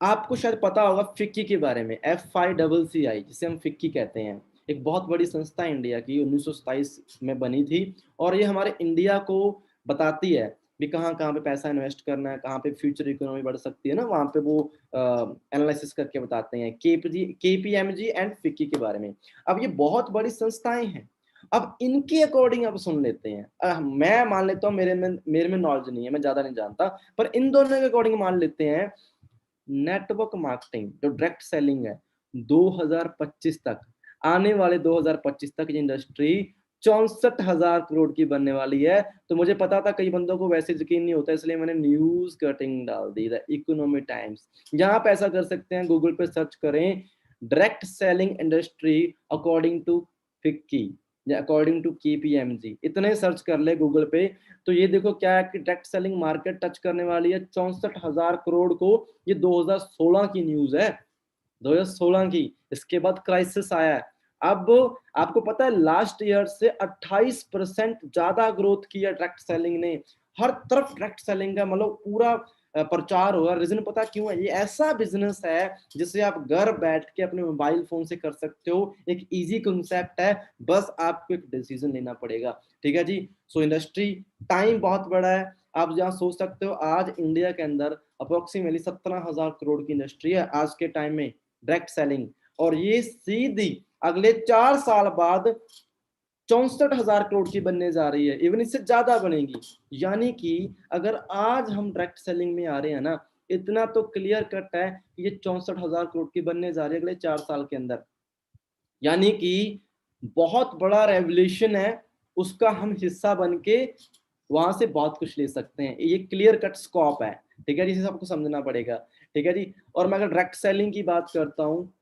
Speaker 1: आपको शायद पता होगा फिक्की के बारे में, FICCI, जिसे हम फिक्की कहते हैं। एक बहुत बड़ी संस्था है इंडिया की, 1927 में बनी थी और ये हमारे इंडिया को बताती है भी कहाँ कहाँ पे पैसा इन्वेस्ट करना है, कहाँ पे फ्यूचर इकोनॉमी बढ़ सकती है ना, वहाँ पे वो एनालिसिस करके बताते हैं, KPMG एंड फिक्की के बारे में। अब ये बहुत बड़ी संस्थाएं हैं। अब इनके अकॉर्डिंग अब सुन लेते हैं, मैं मान लेता हूँ, मेरे में नॉलेज नहीं है, मैं ज्यादा नहीं जानता, पर इन दोनों के अकॉर्डिंग मान लेते हैं, नेटवर्क मार्केटिंग जो डायरेक्ट सेलिंग है, 2025 तक, आने वाले 2025 तक ये इंडस्ट्री 64,000 करोड़ की बनने वाली है। तो मुझे पता था कई बंदों को वैसे यकीन नहीं होता, इसलिए मैंने न्यूज कटिंग डाल दी, द इकोनॉमी टाइम्स। जहां आप ऐसा कर सकते हैं, गूगल पे सर्च करें direct selling industry according to FICCI या अकॉर्डिंग टू KPMG, इतने सर्च कर ले गूगल पे, तो ये देखो क्या है कि डायरेक्ट सेलिंग मार्केट टच करने वाली है 64,000 करोड़ को। ये 2016 की न्यूज है, 2016 की। इसके बाद क्राइसिस आया है। अब आपको पता है लास्ट ईयर से 28% ज्यादा ग्रोथ किया डायरेक्ट सेलिंग ने। हर तरफ डायरेक्ट सेलिंग का मतलब पूरा प्रचार होगा। रीजन पता क्यों है? ये ऐसा बिजनेस है जिसे आप घर बैठ के अपने मोबाइल फोन से कर सकते हो। एक इजी कॉन्सेप्ट है, बस आपको एक डिसीजन लेना पड़ेगा, ठीक है जी। सो इंडस्ट्री टाइम बहुत बड़ा है। आप जहाँ सोच सकते हो, आज इंडिया के अंदर अप्रोक्सीमेटली 17,000 करोड़ की इंडस्ट्री है आज के टाइम में डायरेक्ट सेलिंग, और ये सीधी अगले 4 साल बाद 64,000 करोड़ की बनने जा रही है, इवन इससे ज्यादा बनेगी। यानी कि अगर आज हम डायरेक्ट सेलिंग में आ रहे हैं ना, इतना तो क्लियर कट है कि ये 64,000 करोड़ की बनने जा रही है अगले 4 साल के अंदर। यानी कि बहुत बड़ा रेवोल्यूशन है, उसका हम हिस्सा बन के वहां से बहुत कुछ ले सकते हैं। ये क्लियर कट स्कोप है, ठीक है, जिसे सबको समझना पड़ेगा, ठीक है जी। और मैं अगर डायरेक्ट सेलिंग की बात करता हूँ,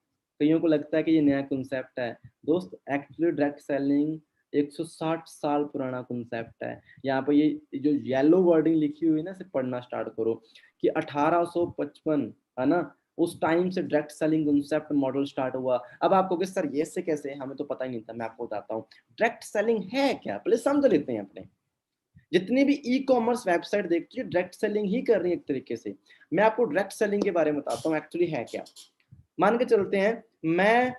Speaker 1: कईयों को लगता है कि ये नया कॉन्सेप्ट है। दोस्त, एक्चुअली डायरेक्ट सेलिंग 160 साल पुराना कॉन्सेप्ट है। यहाँ पर ये जो येलो वर्डिंग लिखी हुई है ना, इसे पढ़ना स्टार्ट करो कि 1855, है ना, उस टाइम से direct selling concept model start हुआ। अब आपको कि सर ये से कैसे, हमें तो पता ही नहीं था। मैं आपको बताता हूँ डायरेक्ट सेलिंग है क्या, पहले समझ लेते हैं अपने। जितनी भी ई कॉमर्स वेबसाइट देखती है डायरेक्ट सेलिंग ही कर रही है एक तरीके से। मैं आपको डायरेक्ट सेलिंग के बारे में बताता हूँ एक्चुअली है क्या। मान के चलते हैं, मैं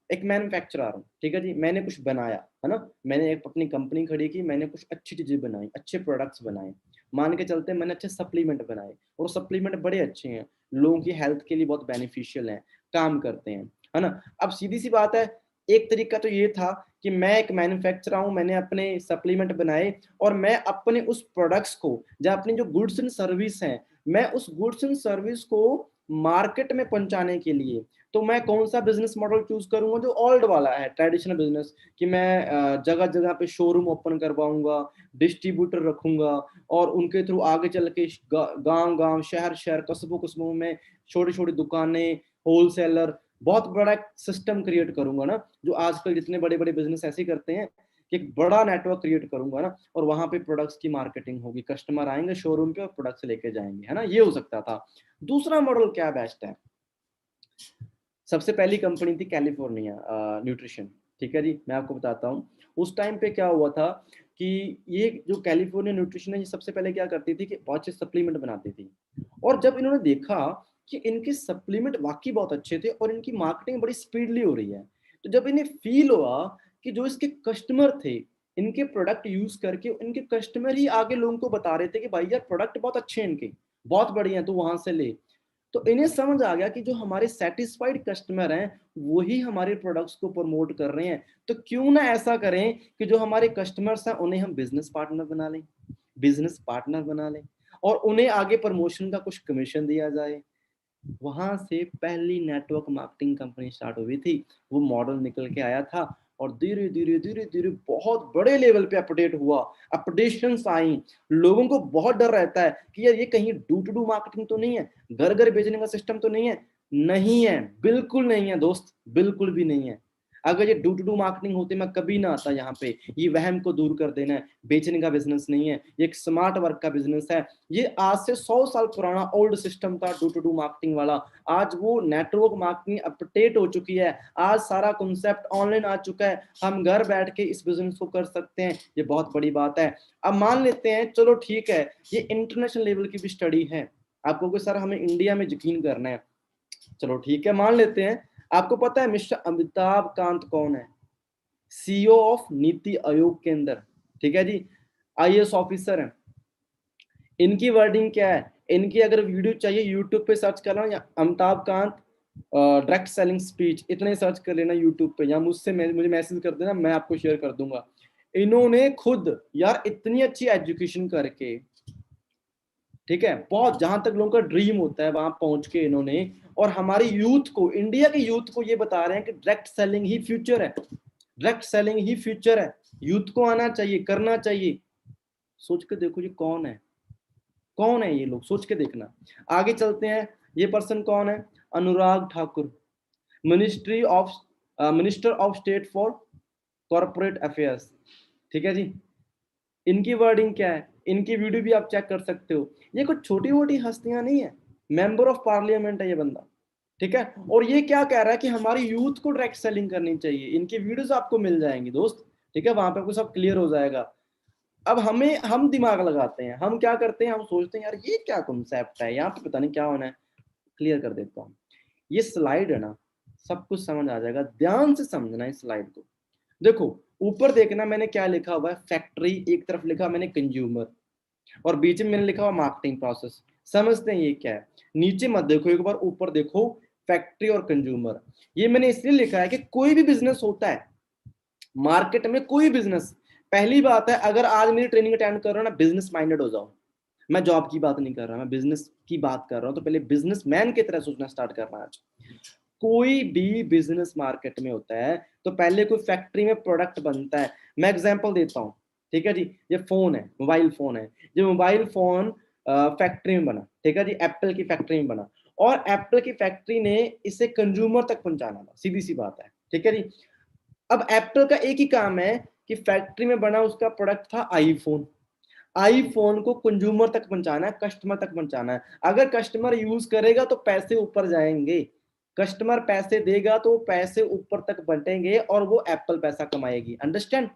Speaker 1: एक मैन्युफैक्चरर हूँ, ठीक है जी। मैंने कुछ बनाया, है ना, मैंने एक अपनी कंपनी खड़ी की, मैंने कुछ अच्छी चीजें बनाई, अच्छे प्रोडक्ट्स बनाए। मान के चलते हैं मैंने अच्छे सप्लीमेंट बनाए और सप्लीमेंट बड़े अच्छे हैं। लोगों की हेल्थ के लिए बहुत बेनिफिशियल हैं, काम करते हैं, है ना। अब सीधी सी बात है, एक तरीका तो ये था कि मैं एक मैन्युफैक्चरर हूँ, मैंने अपने सप्लीमेंट बनाए और मैं अपने उस प्रोडक्ट्स को, या अपनी जो गुड्स एंड सर्विस हैं, मैं उस गुड्स एंड सर्विस को मार्केट में पहुंचाने के लिए, तो मैं कौन सा बिजनेस मॉडल चूज करूंगा, जो ओल्ड वाला है, ट्रेडिशनल बिजनेस, कि मैं जगह जगह पे शोरूम ओपन करवाऊंगा, डिस्ट्रीब्यूटर रखूंगा और उनके थ्रू आगे चल के गांव गांव, शहर शहर, कस्बों कस्बों में छोटी छोटी दुकानें, होलसेलर, बहुत बड़ा सिस्टम क्रिएट करूंगा ना, जो आजकल जितने बड़े बड़े बिजनेस ऐसे करते हैं, कि एक बड़ा नेटवर्क क्रिएट करूंगा ना, और वहां पे प्रोडक्ट्स की मार्केटिंग होगी, कस्टमर आएंगे शोरूम पे और प्रोडक्ट्स लेके जाएंगे, है ना। ये हो सकता था। दूसरा मॉडल क्या बेस्ट है, सबसे पहली कंपनी थी कैलिफोर्निया न्यूट्रिशन, ठीक है जी। मैं आपको बताता हूँ उस टाइम पे क्या हुआ था, कि ये जो कैलिफोर्निया न्यूट्रिशन है, ये सबसे पहले क्या करती थी कि बहुत अच्छे सप्लीमेंट बनाती थी, और जब इन्होंने देखा कि इनके सप्लीमेंट वाकई बहुत अच्छे थे और इनकी मार्केटिंग बड़ी स्पीडली हो रही है, तो जब इन्हें फील हुआ कि जो इसके कस्टमर थे, इनके प्रोडक्ट यूज करके इनके कस्टमर ही आगे लोगों को बता रहे थे कि भाई यार प्रोडक्ट बहुत अच्छे हैं इनके, बहुत बढ़िया है, तो वहां से ले। तो इन्हें समझ आ गया कि जो हमारे सेटिस्फाइड कस्टमर हैं वही हमारे प्रोडक्ट्स को प्रमोट कर रहे हैं, तो क्यों ना ऐसा करें कि जो हमारे कस्टमर्स हैं उन्हें हम बिजनेस पार्टनर बना लें, बिजनेस पार्टनर बना लें, और उन्हें आगे प्रमोशन का कुछ कमीशन दिया जाए। वहां से पहली नेटवर्क मार्केटिंग कंपनी स्टार्ट हुई थी, वो मॉडल निकल के आया था, और धीरे धीरे धीरे धीरे बहुत बड़े लेवल पे अपडेट हुआ, अपडेशंस आई। लोगों को बहुत डर रहता है कि यार ये कहीं डू टू डू मार्केटिंग तो नहीं है, घर घर बेचने का सिस्टम तो नहीं है। नहीं है, बिल्कुल नहीं है दोस्त, बिल्कुल भी नहीं है। अगर ये डू टू डू मार्केटिंग होती मैं कभी ना आता यहाँ पे। ये वहम को दूर कर देना है, बेचने का बिजनेस नहीं है, ये एक स्मार्ट वर्क का बिजनेस है। ये आज से 100 साल पुराना ओल्ड सिस्टम था डू टू डू मार्केटिंग वाला, आज वो नेटवर्क मार्केटिंग अपडेट हो चुकी है, आज सारा कॉन्सेप्ट ऑनलाइन आ चुका है, हम घर बैठ के इस बिजनेस को कर सकते हैं। ये बहुत बड़ी बात है। अब मान लेते हैं, चलो ठीक है, ये इंटरनेशनल लेवल की भी स्टडी है, आपको कोई सर हमें इंडिया में यकीन करना है, चलो ठीक है मान लेते हैं। आपको पता है मिस्टर अमिताभ कांत कौन है? सीईओ ऑफ नीति आयोग के अंदर, ठीक है जी, आईएएस ऑफिसर है। इनकी वर्डिंग क्या है, इनकी अगर वीडियो चाहिए यूट्यूब पे सर्च करना, या Amitabh Kant direct selling speech, इतने सर्च कर लेना यूट्यूब पे, या मुझे मैसेज कर देना, मैं आपको शेयर कर दूंगा। इन्होंने खुद यार इतनी अच्छी एजुकेशन करके, ठीक है, बहुत जहां तक लोगों का ड्रीम होता है वहां पहुंच के इन्होंने, और हमारे यूथ को, इंडिया के यूथ को ये बता रहे हैं कि डायरेक्ट सेलिंग ही फ्यूचर है, डायरेक्ट सेलिंग ही फ्यूचर है, यूथ को आना चाहिए, करना चाहिए। सोच के देखो ये कौन है, कौन है ये लोग, सोच के देखना। आगे चलते हैं, ये पर्सन कौन है? Anurag Thakur, ministry of minister of state for corporate affairs, ठीक है जी। इनकी वर्डिंग क्या है, इनकी वीडियो भी आप चेक कर सकते हो। ये कुछ छोटी मोटी हस्तियां नहीं है, मेंबर ऑफ पार्लियामेंट है ये बंदा, ठीक है। और ये क्या कह रहा है कि हमारी यूथ को डायरेक्ट सेलिंग करनी चाहिए, इनकी वीडियोस आपको मिल जाएंगी दोस्त, ठीक है, वहां पे आपको सब क्लियर हो जाएगा। अब हम दिमाग लगाते हैं, हम क्या करते हैं, हम सोचते हैं यार ये क्या कॉन्सेप्ट है, यहाँ पे पता नहीं क्या होना है। क्लियर कर देता हूँ, ये स्लाइड है ना, सब कुछ समझ आ जाएगा, ध्यान से समझना इस स्लाइड को। देखो ऊपर देखना, मैंने क्या लिखा हुआ है, फैक्ट्री, एक तरफ लिखा मैंने कंज्यूमर, और बीच में मैंने लिखा हुआ मार्केटिंग प्रोसेस। समझते हैं ये क्या है? नीचे मत देखो, एक बार ऊपर देखो, फैक्ट्री और कंज्यूमर। ये मैंने इसलिए लिखा है कि कोई भी बिजनेस होता है मार्केट में, कोई बिजनेस, पहली बात है, अगर आज मेरी ट्रेनिंग अटेंड कर रहे हो ना, बिजनेस माइंडेड हो जाओ। मैं जॉब की बात नहीं कर रहा, मैं बिजनेस की बात कर रहा हूं, तो पहले बिजनेसमैन की तरह सोचना स्टार्ट करना। आज कोई भी बिजनेस मार्केट में होता है तो पहले कोई फैक्ट्री में प्रोडक्ट बनता है। मैं एग्जांपल देता हूं, ठीक है जी, ये फोन है, मोबाइल फोन है, जो मोबाइल फोन फैक्ट्री में बना, ठीक है जी, एप्पल की फैक्ट्री में बना, और एप्पल की फैक्ट्री ने इसे कंज्यूमर तक पहुंचाना था, सीधी सी बात है, ठीक है जी। अब एप्पल का एक ही काम है कि फैक्ट्री में बना उसका प्रोडक्ट था आईफोन, आईफोन को कंज्यूमर तक पहुंचाना है, कस्टमर तक पहुंचाना है। अगर कस्टमर यूज करेगा तो पैसे ऊपर जाएंगे, कस्टमर पैसे देगा तो पैसे ऊपर तक बंटेंगे और वो एप्पल पैसा कमाएगी। अंडरस्टैंड?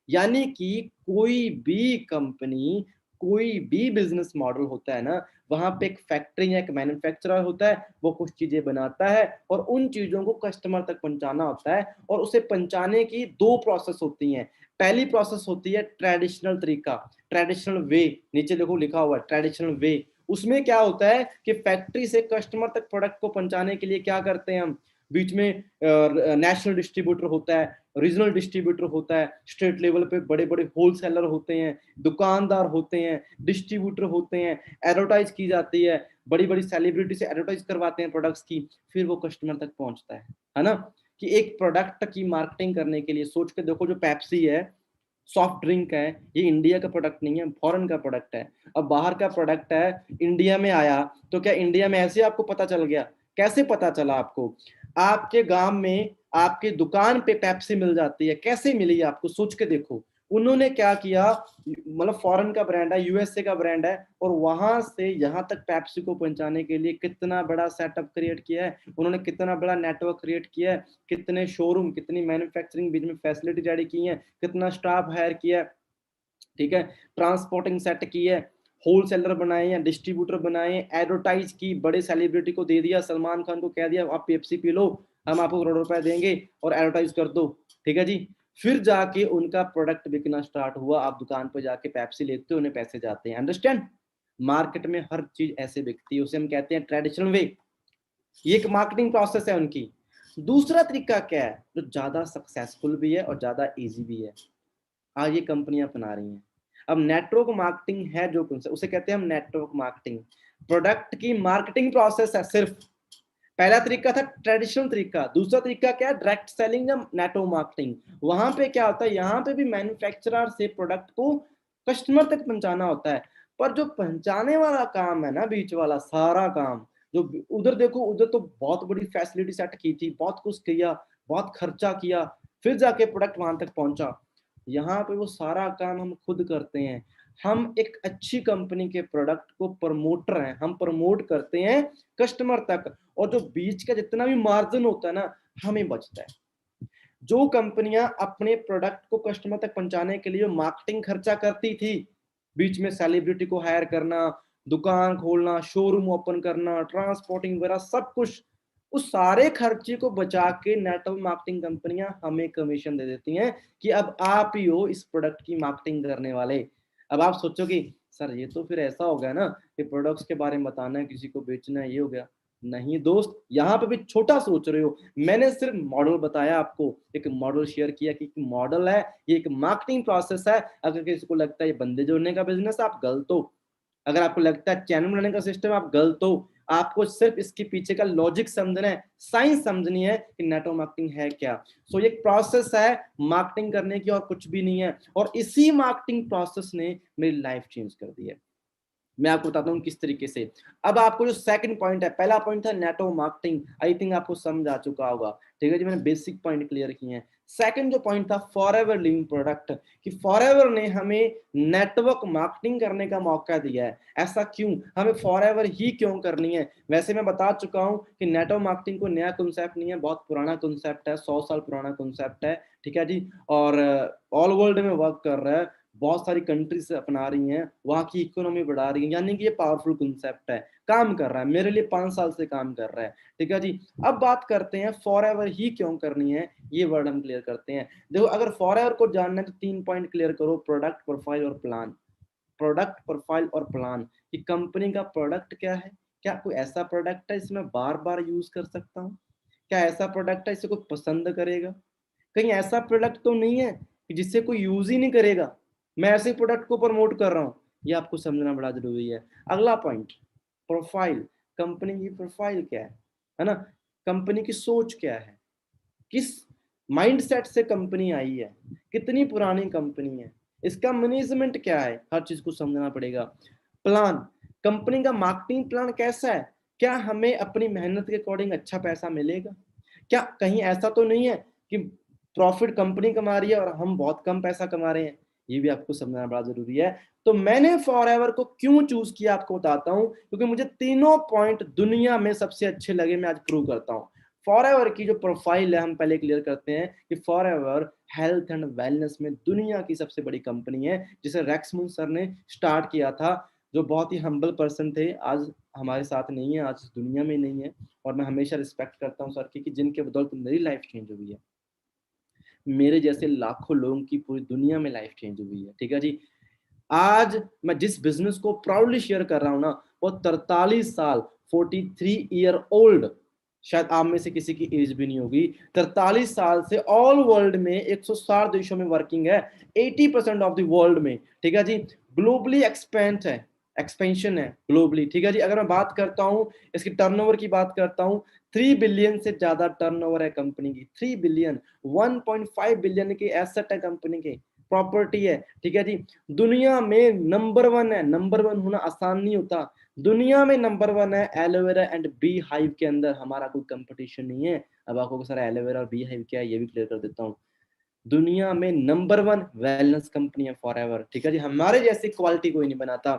Speaker 1: यानी कि कोई भी कंपनी, कोई भी बिजनेस मॉडल होता है ना, वहां पे एक फैक्ट्री या एक मैन्युफैक्चरर होता है, वो कुछ चीजें बनाता है और उन चीजों को कस्टमर तक पहुंचाना होता है, और उसे पहुंचाने की दो प्रोसेस होती हैं। पहली प्रोसेस होती है ट्रेडिशनल तरीका, ट्रेडिशनल वे, नीचे देखो लिखा हुआ है ट्रेडिशनल वे। उसमें क्या होता है कि फैक्ट्री से कस्टमर तक प्रोडक्ट को पहुंचाने के लिए क्या करते हैं हम, बीच में नेशनल डिस्ट्रीब्यूटर होता है, रीजनल डिस्ट्रीब्यूटर होता है, स्टेट लेवल पे बड़े बड़े होलसेलर होते हैं, दुकानदार होते हैं, डिस्ट्रीब्यूटर होते हैं, एडवर्टाइज की जाती है, बड़ी बड़ी सेलिब्रिटी से एडवर्टाइज करवाते हैं प्रोडक्ट्स की, फिर वो कस्टमर तक पहुंचता है ना। कि एक प्रोडक्ट की मार्केटिंग करने के लिए सोच के देखो, जो पेप्सी है, सॉफ्ट ड्रिंक है, ये इंडिया का प्रोडक्ट नहीं है, फॉरेन का प्रोडक्ट है। अब बाहर का प्रोडक्ट है, इंडिया में आया, तो क्या इंडिया में ऐसे आपको पता चल गया? कैसे पता चला आपको? आपके गांव में आपके दुकान पे पेप्सी मिल जाती है, कैसे मिली आपको? सोच के देखो। उन्होंने क्या किया, मतलब फॉरेन का ब्रांड है, यूएसए का ब्रांड है, और वहां से यहाँ तक पेप्सी को पहुंचाने के लिए कितना बड़ा सेटअप क्रिएट किया है उन्होंने, कितना बड़ा नेटवर्क क्रिएट किया है, कितने शोरूम, कितनी मैन्युफैक्चरिंग बीच में फैसिलिटी रेडी की है, कितना स्टाफ हायर किया है, ठीक है, ट्रांसपोर्टिंग सेट की है, होलसेलर बनाए हैं, डिस्ट्रीब्यूटर बनाए हैं, एडवर्टाइज की, बड़े सेलिब्रिटी को दे दिया, सलमान खान को कह दिया आप पेप्सी पी लो, हम आपको करोड़ रुपए देंगे और एडवर्टाइज कर दो, ठीक है जी। फिर जाके उनका प्रोडक्ट बिकना स्टार्ट हुआ, आप दुकान पर जाके पेप्सी लेते हो, उन्हें पैसे जाते हैं। अंडरस्टैंड? मार्केट में हर चीज ऐसे बिकती है, उसे हम कहते हैं ट्रेडिशनल वे। ये एक मार्केटिंग प्रोसेस है उनकी। दूसरा तरीका क्या है, जो ज्यादा सक्सेसफुल भी है और ज्यादा इजी भी है, आज ये कंपनियां अपना रही हैं। अब नेटवर्क मार्केटिंग है जो उसे कहते हैं हम नेटवर्क मार्केटिंग। प्रोडक्ट की मार्केटिंग प्रोसेस है सिर्फ। पहला तरीका था ट्रेडिशनल तरीका, दूसरा तरीका क्या है, डायरेक्ट सेलिंग या नेटवर्क मार्केटिंग। वहां पे क्या होता है, यहाँ पे भी मैन्युफैक्चरर से प्रोडक्ट को कस्टमर तक पहुंचाना होता है, पर जो पहुंचाने वाला काम है ना, बीच वाला सारा काम, जो उधर देखो, उधर तो बहुत बड़ी फैसिलिटी सेट की थी, बहुत कुछ किया, बहुत खर्चा किया, फिर जाके प्रोडक्ट वहां तक पहुंचा। यहाँ पे वो सारा काम हम खुद करते हैं। हम एक अच्छी कंपनी के प्रोडक्ट को प्रमोटर हैं, हम प्रमोट करते हैं कस्टमर तक, और जो बीच का जितना भी मार्जिन होता है ना, हमें बचता है। जो कंपनियां अपने प्रोडक्ट को कस्टमर तक पहुंचाने के लिए मार्केटिंग खर्चा करती थी, बीच में सेलिब्रिटी को हायर करना, दुकान खोलना, शोरूम ओपन करना, ट्रांसपोर्टिंग वगैरह सब कुछ, उस सारे खर्चे को बचा के नेटवर्क मार्केटिंग कंपनियां हमें कमीशन दे देती हैं कि अब आप ही हो इस प्रोडक्ट की मार्केटिंग करने वाले। अब आप सोचोगे सर ये तो फिर ऐसा हो गया ना कि प्रोडक्ट्स के बारे में बताना है, किसी को बेचना है, ये हो गया। नहीं दोस्त, यहाँ पे भी छोटा सोच रहे हो। मैंने सिर्फ मॉडल बताया आपको, एक मॉडल शेयर किया कि मॉडल है, ये एक मार्केटिंग प्रोसेस है। अगर किसी को लगता है ये बंदे जोड़ने का बिजनेस, आप गलत हो। अगर आपको लगता है चैनल बनाने का सिस्टम, आप गलत हो। आपको सिर्फ इसके पीछे का लॉजिक समझना है, साइंस समझनी है कि नेटवर्क मार्केटिंग है क्या। सो ये एक प्रोसेस है मार्केटिंग करने की, और कुछ भी नहीं है। और इसी मार्केटिंग प्रोसेस ने मेरी लाइफ चेंज कर दी है। मैं आपको बताता हूँ किस तरीके से। अब आपको जो सेकंड पॉइंट है, पहला पॉइंट था नेटवर्क मार्केटिंग, आई थिंक आपको समझ आ चुका होगा, ठीक है जी, मैंने बेसिक पॉइंट क्लियर किए हैं। सेकंड जो पॉइंट था फॉरएवर लिविंग प्रोडक्ट, कि फॉरएवर ने हमें नेटवर्क मार्केटिंग करने का मौका दिया है। ऐसा क्यों, हमें फॉरएवर ही क्यों करनी है? वैसे मैं बता चुका हूं कि नेटवर्क मार्केटिंग को नया कॉन्सेप्ट नहीं है, बहुत पुराना कॉन्सेप्ट है, 100 साल पुराना कॉन्सेप्ट है, ठीक है जी। और ऑल वर्ल्ड में वर्क कर रहा है, बहुत सारी कंट्रीज अपना रही हैं, वहां की इकोनॉमी बढ़ा रही है, यानी कि ये पावरफुल कॉन्सेप्ट है, काम कर रहा है, मेरे लिए 5 साल से काम कर रहा है, ठीक है जी। अब बात करते हैं फॉर एवर ही क्यों करनी है, ये वर्ड हम क्लियर करते हैं। देखो, अगर फॉर एवर को जानना है तो 3 पॉइंट क्लियर करो, प्रोडक्ट, प्रोफाइल और प्लान। प्रोडक्ट, प्रोफाइल और प्लान, कि कंपनी का प्रोडक्ट क्या है, क्या कोई ऐसा प्रोडक्ट है इसमें बार बार यूज कर सकता हूँ, क्या ऐसा प्रोडक्ट है इसे कोई पसंद करेगा, कहीं ऐसा प्रोडक्ट तो नहीं है कि जिससे कोई यूज ही नहीं करेगा, मैं ऐसे प्रोडक्ट को प्रमोट कर रहा हूँ। ये आपको समझना बड़ा जरूरी है। अगला पॉइंट, प्रोफाइल, कंपनी की प्रोफाइल क्या है ना, कंपनी की सोच क्या है, किस माइंडसेट से कंपनी आई है, कितनी पुरानी कंपनी है, इसका मैनेजमेंट क्या है, हर चीज को समझना पड़ेगा। प्लान, कंपनी का मार्केटिंग प्लान कैसा है, क्या हमें अपनी मेहनत के अकॉर्डिंग अच्छा पैसा मिलेगा, क्या कहीं ऐसा तो नहीं है कि प्रॉफिट कंपनी कमा रही है और हम बहुत कम पैसा कमा रहे हैं, ये भी आपको समझना बड़ा जरूरी है। तो मैंने फॉरएवर को क्यों चूज किया आपको बताता हूं, क्योंकि मुझे तीनों पॉइंट दुनिया में सबसे अच्छे लगे, मैं आज प्रूव करता हूं। फॉरएवर की जो प्रोफाइल है हम पहले क्लियर करते हैं कि फॉरएवर हेल्थ एंड वेलनेस में दुनिया की सबसे बड़ी कंपनी है, जिसे रेक्समुन सर ने स्टार्ट किया था, जो बहुत ही हम्बल पर्सन थे, आज हमारे साथ नहीं है, आज दुनिया में नहीं है। और मैं हमेशा रिस्पेक्ट करता हूँ सर की, कि जिनके बदौलत मेरी लाइफ चेंज हुई है, मेरे जैसे लाखों लोगों की पूरी दुनिया में लाइफ चेंज हुई है, ठीक है जी। आज मैं जिस बिजनेस को प्राउडली शेयर कर रहा हूँ ना, वो 43 साल, 43 ईयर ओल्ड, शायद आप में से किसी की एज भी नहीं होगी, 43 साल से ऑल वर्ल्ड में 160 देशों में वर्किंग है, 80% ऑफ द वर्ल्ड में, ठीक है जी। ग्लोबली एक्सपेंशन है ग्लोबली, ठीक है जी। अगर मैं बात करता हूं इसकी टर्नओवर की बात करता हूं, 3 बिलियन से ज्यादा टर्नओवर है कंपनी की, 3 बिलियन, 1.5 बिलियन के एसेट है कंपनी के, प्रॉपर्टी है, ठीक है जी। दुनिया में नंबर 1 है, नंबर 1 होना आसान नहीं होता, दुनिया में नंबर 1 है एलोवेरा एंड बी हाइव के अंदर, हमारा कोई कंपटीशन नहीं है। अब आपको सारा एलोवेरा और बी हाइव क्या है ये भी क्लियर कर देता हूँ। दुनिया में नंबर 1 वेलनेस कंपनी है फॉरएवर, ठीक है जी। हमारे जैसी क्वालिटी कोई नहीं बनाता,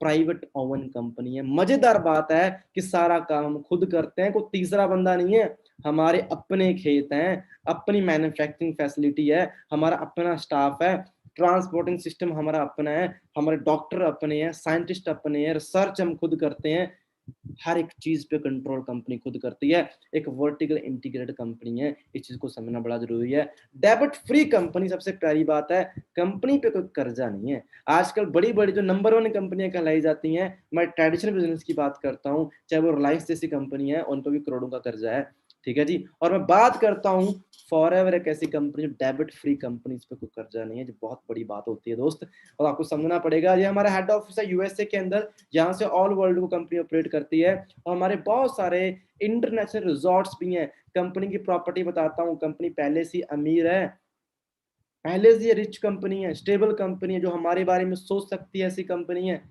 Speaker 1: प्राइवेट ओवन कंपनी है। मजेदार बात है कि सारा काम खुद करते हैं, कोई तीसरा बंदा नहीं है, हमारे अपने खेत हैं, अपनी मैन्युफैक्चरिंग फैसिलिटी है, हमारा अपना स्टाफ है, ट्रांसपोर्टिंग सिस्टम हमारा अपना है, हमारे डॉक्टर अपने हैं, साइंटिस्ट अपने हैं, रिसर्च हम खुद करते हैं, हर एक चीज पे कंट्रोल कंपनी खुद करती है, एक वर्टिकल इंटीग्रेटेड कंपनी है, इस चीज को समझना बड़ा जरूरी है। डेबिट फ्री कंपनी, सबसे प्यारी बात है, कंपनी पे कोई कर्जा नहीं है। आजकल बड़ी बड़ी जो नंबर 1 कंपनियां कहलाई जाती हैं, मैं ट्रेडिशनल बिजनेस की बात करता हूँ, चाहे वो रिलायंस जैसी कंपनी है, उन पर भी करोड़ों का कर्जा है, ठीक है जी। और मैं बात करता हूँ फॉरएवर, एक ऐसी कंपनी जो डेबिट फ्री कंपनी, इस पे कोई कर्जा नहीं है, जो बहुत बड़ी बात होती है दोस्त। और आपको समझना पड़ेगा, ये हमारा हेड ऑफिस है यूएसए के अंदर, यहाँ से ऑल वर्ल्ड को कंपनी ऑपरेट करती है, और हमारे बहुत सारे इंटरनेशनल रिजॉर्ट्स भी हैं। कंपनी की प्रॉपर्टी बताता हूँ, कंपनी पहले से अमीर है, पहले से रिच कंपनी है, स्टेबल कंपनी है, जो हमारे बारे में सोच सकती है, ऐसी कंपनी है,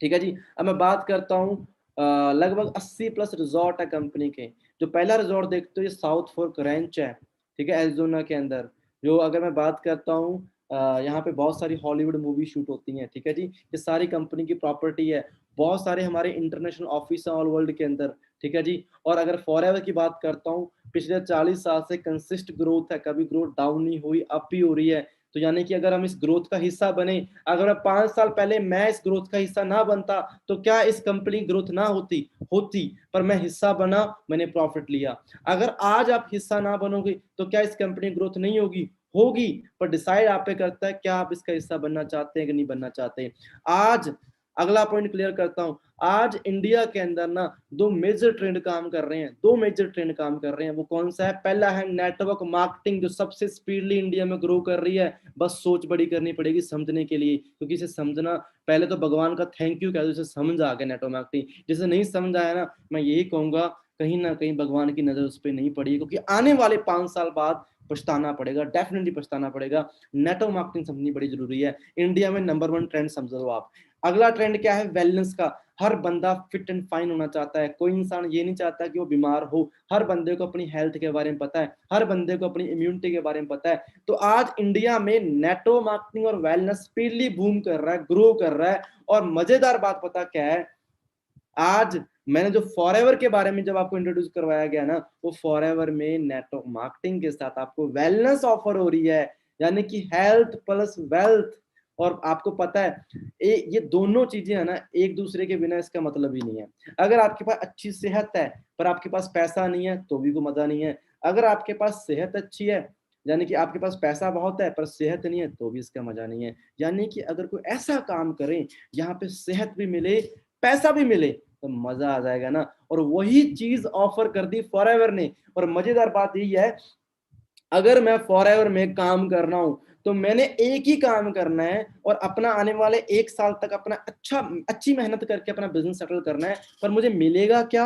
Speaker 1: ठीक है जी। अब मैं बात करता हूँ, लगभग 80 प्लस रिजॉर्ट है कंपनी के। जो पहला रिजॉर्ट देखते हो ये साउथ फोर्क रेंच है, ठीक है, एरिजोना के अंदर। जो अगर मैं बात करता हूँ, यहाँ पे बहुत सारी हॉलीवुड मूवी शूट होती हैं, ठीक है जी, ये सारी कंपनी की प्रॉपर्टी है। बहुत सारे हमारे इंटरनेशनल ऑफिस हैं ऑल वर्ल्ड के अंदर, ठीक है जी। और अगर फॉरएवर की बात करता हूँ, पिछले 40 साल से कंसिस्ट ग्रोथ है, कभी ग्रोथ डाउन नहीं हुई, अप ही हो रही है। तो यानी कि अगर हम इस ग्रोथ का हिस्सा बने, अगर मैं 5 साल पहले मैं इस ग्रोथ का हिस्सा ना बनता, तो क्या इस कंपनी ग्रोथ ना होती होती पर मैं हिस्सा बना, मैंने प्रॉफिट लिया। अगर आज आप हिस्सा ना बनोगे तो क्या इस कंपनी ग्रोथ नहीं होगी, होगी, पर डिसाइड आप पे करता है क्या आप इसका हिस्सा बनना चाहते हैं कि नहीं बनना चाहते। आज अगला पॉइंट क्लियर करता हूं, आज इंडिया के अंदर ना 2 मेजर ट्रेंड काम कर रहे हैं, 2 मेजर ट्रेंड काम कर रहे हैं। वो कौन सा है? पहला है नेटवर्क मार्केटिंग, जो सबसे स्पीडली इंडिया में ग्रो कर रही है। बस सोच बड़ी करनी पड़ेगी समझने के लिए, क्योंकि इसे समझना, पहले तो भगवान का थैंक यू कह दो इसे समझ आ गया नेटवर्क मार्केटिंग। जिसे नहीं समझ आया ना, मैं यही कहूंगा कहीं ना कहीं भगवान की नजर उस पर नहीं पड़ी, क्योंकि आने वाले 5 साल बाद पछताना पड़ेगा, डेफिनेटली पछताना पड़ेगा। नेटवर्क मार्केटिंग समझनी बड़ी जरूरी है। इंडिया में नंबर 1 ट्रेंड समझ लो आप। अगला ट्रेंड क्या है? वेलनेस का। हर बंदा फिट एंड फाइन होना चाहता है, कोई इंसान ये नहीं चाहता कि वो बीमार हो। हर बंदे को अपनी हेल्थ के बारे में पता है, हर बंदे को अपनी इम्यूनिटी के बारे में पता है। तो आज इंडिया में नेटवर्क मार्केटिंग और वेलनेस स्पीडली बूम कर रहा है, ग्रो कर रहा है। और मजेदार बात पता क्या है? आज मैंने जो फॉरएवर के बारे में जब आपको इंट्रोड्यूस करवाया गया ना, वो फॉरएवर में नेटवर्क मार्केटिंग के साथ आपको वेलनेस ऑफर हो रही है, यानी कि हेल्थ प्लस वेल्थ। और आपको पता है ये दोनों चीजें है ना, एक दूसरे के बिना इसका मतलब ही नहीं है। अगर आपके पास अच्छी सेहत है पर आपके पास पैसा नहीं है तो भी कोई मजा नहीं है। अगर आपके पास सेहत अच्छी है, यानी कि आपके पास पैसा बहुत है पर सेहत नहीं है, तो भी इसका मजा नहीं है। यानी कि अगर कोई ऐसा काम करें जहाँ पे सेहत भी मिले, पैसा भी मिले, तो मजा आ जाएगा ना। और वही चीज ऑफर कर दी फॉरएवर ने। और मजेदार बात यही है, अगर मैं फॉरएवर में काम कर रहा हूं तो मैंने एक ही काम करना है और अपना आने वाले 1 साल तक अपना अच्छी मेहनत करके अपना बिजनेस सेटल करना है। पर मुझे मिलेगा क्या?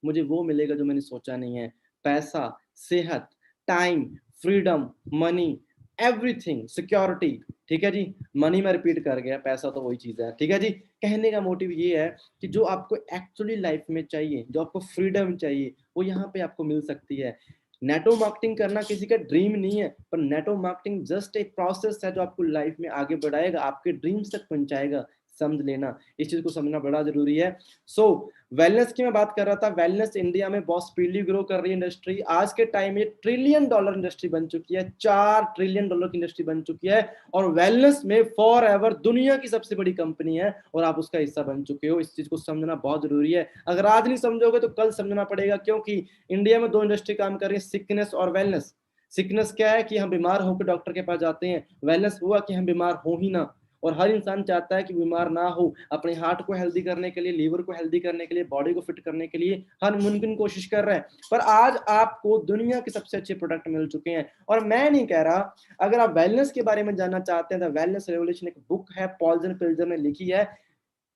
Speaker 1: मुझे वो मिलेगा जो मैंने सोचा नहीं है। पैसा, सेहत, time, freedom, money, everything, security, ठीक है जी। मनी में रिपीट कर गया, पैसा तो वही चीज है, ठीक है जी। कहने का मोटिव ये है कि जो आपको एक्चुअली लाइफ में चाहिए, जो आपको फ्रीडम चाहिए, वो यहाँ पे आपको मिल सकती है। नेटवर्क मार्केटिंग करना किसी का ड्रीम नहीं है, पर नेटवर्क मार्केटिंग जस्ट एक प्रोसेस है जो आपको लाइफ में आगे बढ़ाएगा, आपके ड्रीम्स तक पहुंचाएगा। समझ लेना, इस चीज को समझना बड़ा जरूरी है। सो वेलनेस की मैं बात कर रहा था। वेलनेस इंडिया में बहुत स्पीडली ग्रो कर रही है इंडस्ट्री। आज के टाइम में $1 ट्रिलियन इंडस्ट्री बन चुकी है, $4 ट्रिलियन की इंडस्ट्री बन चुकी है। और वेलनेस में फॉरएवर दुनिया की सबसे बड़ी कंपनी है और आप उसका हिस्सा बन चुके हो। इस चीज को समझना बहुत जरूरी है। अगर आज नहीं समझोगे तो कल समझना पड़ेगा, क्योंकि इंडिया में 2 इंडस्ट्री काम कर रही है, सिकनेस और वेलनेस। सिकनेस क्या है कि हम बीमार होकर डॉक्टर के पास जाते हैं, वेलनेस हुआ कि हम बीमार हो ही ना, और हर इंसान चाहता है कि बीमार ना हो, अपने हार्ट को हेल्दी करने के लिए, लीवर को हेल्दी करने के लिए, बॉडी को फिट करने के लिए हर मुमकिन कोशिश कर रहे हैं। पर आज आपको दुनिया के सबसे अच्छे प्रोडक्ट मिल चुके हैं। और मैं नहीं कह रहा, अगर आप वेलनेस के बारे में जानना चाहते हैं तो वेलनेस रेवोल्यूशन एक बुक है, पॉल्जन पिल्जर ने लिखी है,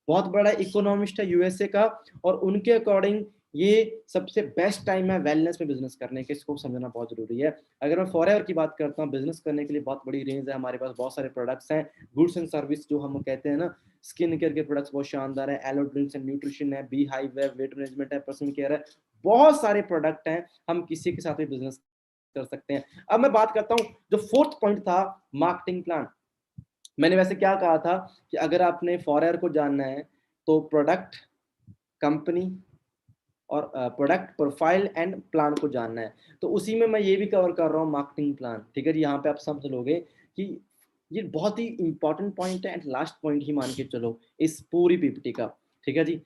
Speaker 1: बहुत बड़ा इकोनॉमिस्ट है यूएसए का, और उनके अकॉर्डिंग ये सबसे बेस्ट टाइम है वेलनेस में बिजनेस करने के। इसको समझना बहुत जरूरी है। अगर मैं फॉरएवर की बात करता हूँ, बिजनेस करने के लिए बहुत बड़ी रेंज है, हमारे पास बहुत सारे प्रोडक्ट्स हैं, गुड्स एंड सर्विस जो हम कहते हैं ना, स्किन केयर के प्रोडक्ट्स बहुत शानदार है, एलो ड्रिंक्स एंड न्यूट्रिशन है, बी हाइव है, वेट मैनेजमेंट है, पर्सनल केयर है, बहुत सारे प्रोडक्ट हैं, हम किसी के साथ भी बिजनेस कर सकते हैं। अब मैं बात करता हूँ जो फोर्थ पॉइंट था, मार्केटिंग प्लान। मैंने वैसे क्या कहा था कि अगर आपने फॉरएवर को जानना है तो प्रोडक्ट, कंपनी और प्रोडक्ट प्रोफाइल एंड प्लान को जानना है, तो उसी में मैं ये भी कवर कर रहा हूँ मार्केटिंग प्लान। ठीक है जी, यहाँ पे आप समझ लोगे कि ये बहुत ही इंपॉर्टेंट पॉइंट है एंड लास्ट पॉइंट ही मान के चलो इस पूरी पीपीटी का। ठीक है जी,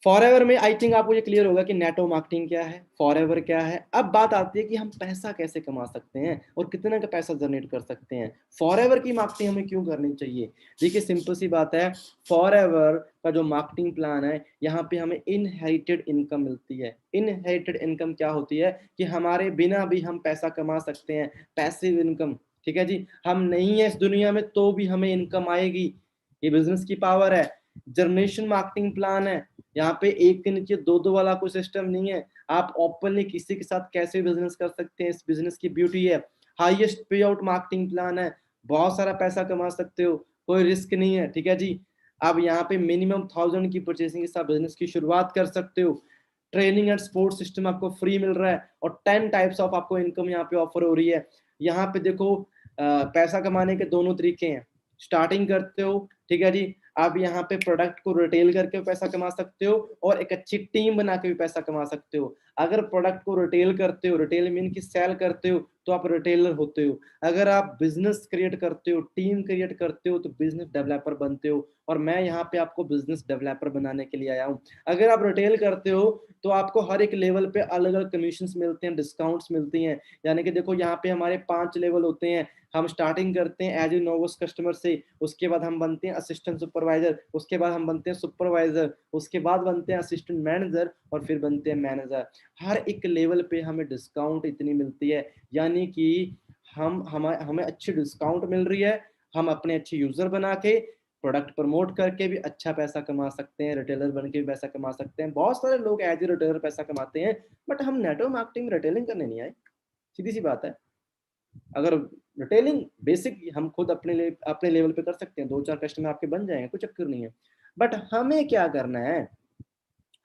Speaker 1: फॉरएवर में आई थिंक आपको ये क्लियर होगा कि नेटो मार्केटिंग क्या है, फॉरएवर क्या है। अब बात आती है कि हम पैसा कैसे कमा सकते हैं और कितना का पैसा जनरेट कर सकते हैं, फॉरएवर की मार्केटिंग हमें क्यों करनी चाहिए। देखिए सिंपल सी बात है, फॉरएवर का जो मार्केटिंग प्लान है, यहाँ पे हमें इनहेरिटेड इनकम मिलती है। इनहेरिटेड इनकम क्या होती है कि हमारे बिना भी हम पैसा कमा सकते हैं, पैसिव इनकम। ठीक है जी, हम नहीं है इस दुनिया में तो भी हमें इनकम आएगी, ये बिजनेस की पावर है। जनरेशन मार्केटिंग प्लान है, यहाँ पे एक के नीचे दो दो वाला कोई सिस्टम नहीं है, आप ओपनली किसी के साथ कैसे बिजनेस कर सकते हैं, इस बिजनेस की ब्यूटी है। हाईएस्ट पे आउट मार्केटिंग प्लान है, बहुत सारा पैसा कमा सकते हो, कोई रिस्क नहीं है। ठीक है जी, आप यहाँ पे मिनिमम 1000 की परचेसिंग के साथ बिजनेस की शुरुआत कर सकते हो। ट्रेनिंग एंड सपोर्ट सिस्टम आपको फ्री मिल रहा है और 10 टाइप्स ऑफ आपको इनकम यहाँ पे ऑफर हो रही है। यहाँ पे देखो पैसा कमाने के दोनों तरीके हैं, स्टार्टिंग करते हो, ठीक है जी, आप यहाँ पे प्रोडक्ट को रिटेल करके पैसा कमा सकते हो और एक अच्छी टीम बना के भी पैसा कमा सकते हो। अगर प्रोडक्ट को रिटेल करते हो, रिटेल मीन की सेल करते हो, तो आप रिटेलर होते हो। अगर आप बिजनेस क्रिएट करते हो, टीम क्रिएट करते हो, तो बिजनेस डेवलपर बनते हो। और मैं यहाँ पे आपको बिजनेस डेवलपर बनाने के लिए आया हूँ। अगर आप रिटेल करते हो तो आपको हर एक लेवल पे अलग अलग कमीशन मिलते हैं, डिस्काउंट्स मिलती हैं। यानी कि देखो यहाँ पे हमारे 5 लेवल होते हैं। हम स्टार्टिंग करते हैं एज ए नोवस कस्टमर से, उसके बाद हम बनते हैं असिस्टेंट सुपरवाइजर, उसके बाद हम बनते हैं सुपरवाइजर, उसके बाद बनते हैं असिस्टेंट मैनेजर और फिर बनते हैं मैनेजर। हर एक लेवल पे हमें डिस्काउंट इतनी मिलती है, यानी कि हमें अच्छी डिस्काउंट मिल रही है। हम अपने अच्छे यूजर बना के प्रोडक्ट प्रमोट करके भी अच्छा पैसा कमा सकते हैं, रिटेलर बन के भी पैसा कमा सकते हैं। बहुत सारे लोग एज ए रिटेलर पैसा कमाते हैं, बट हम नेटवर्क मार्केटिंग रिटेलिंग करने नहीं आए, सीधी सी बात है। अगर रिटेलिंग बेसिक हम खुद अपने लेवल पे कर सकते हैं, 2-4 कस्टमर आपके बन जाएंगे, कोई चक्कर नहीं है। बट हमें क्या करना है,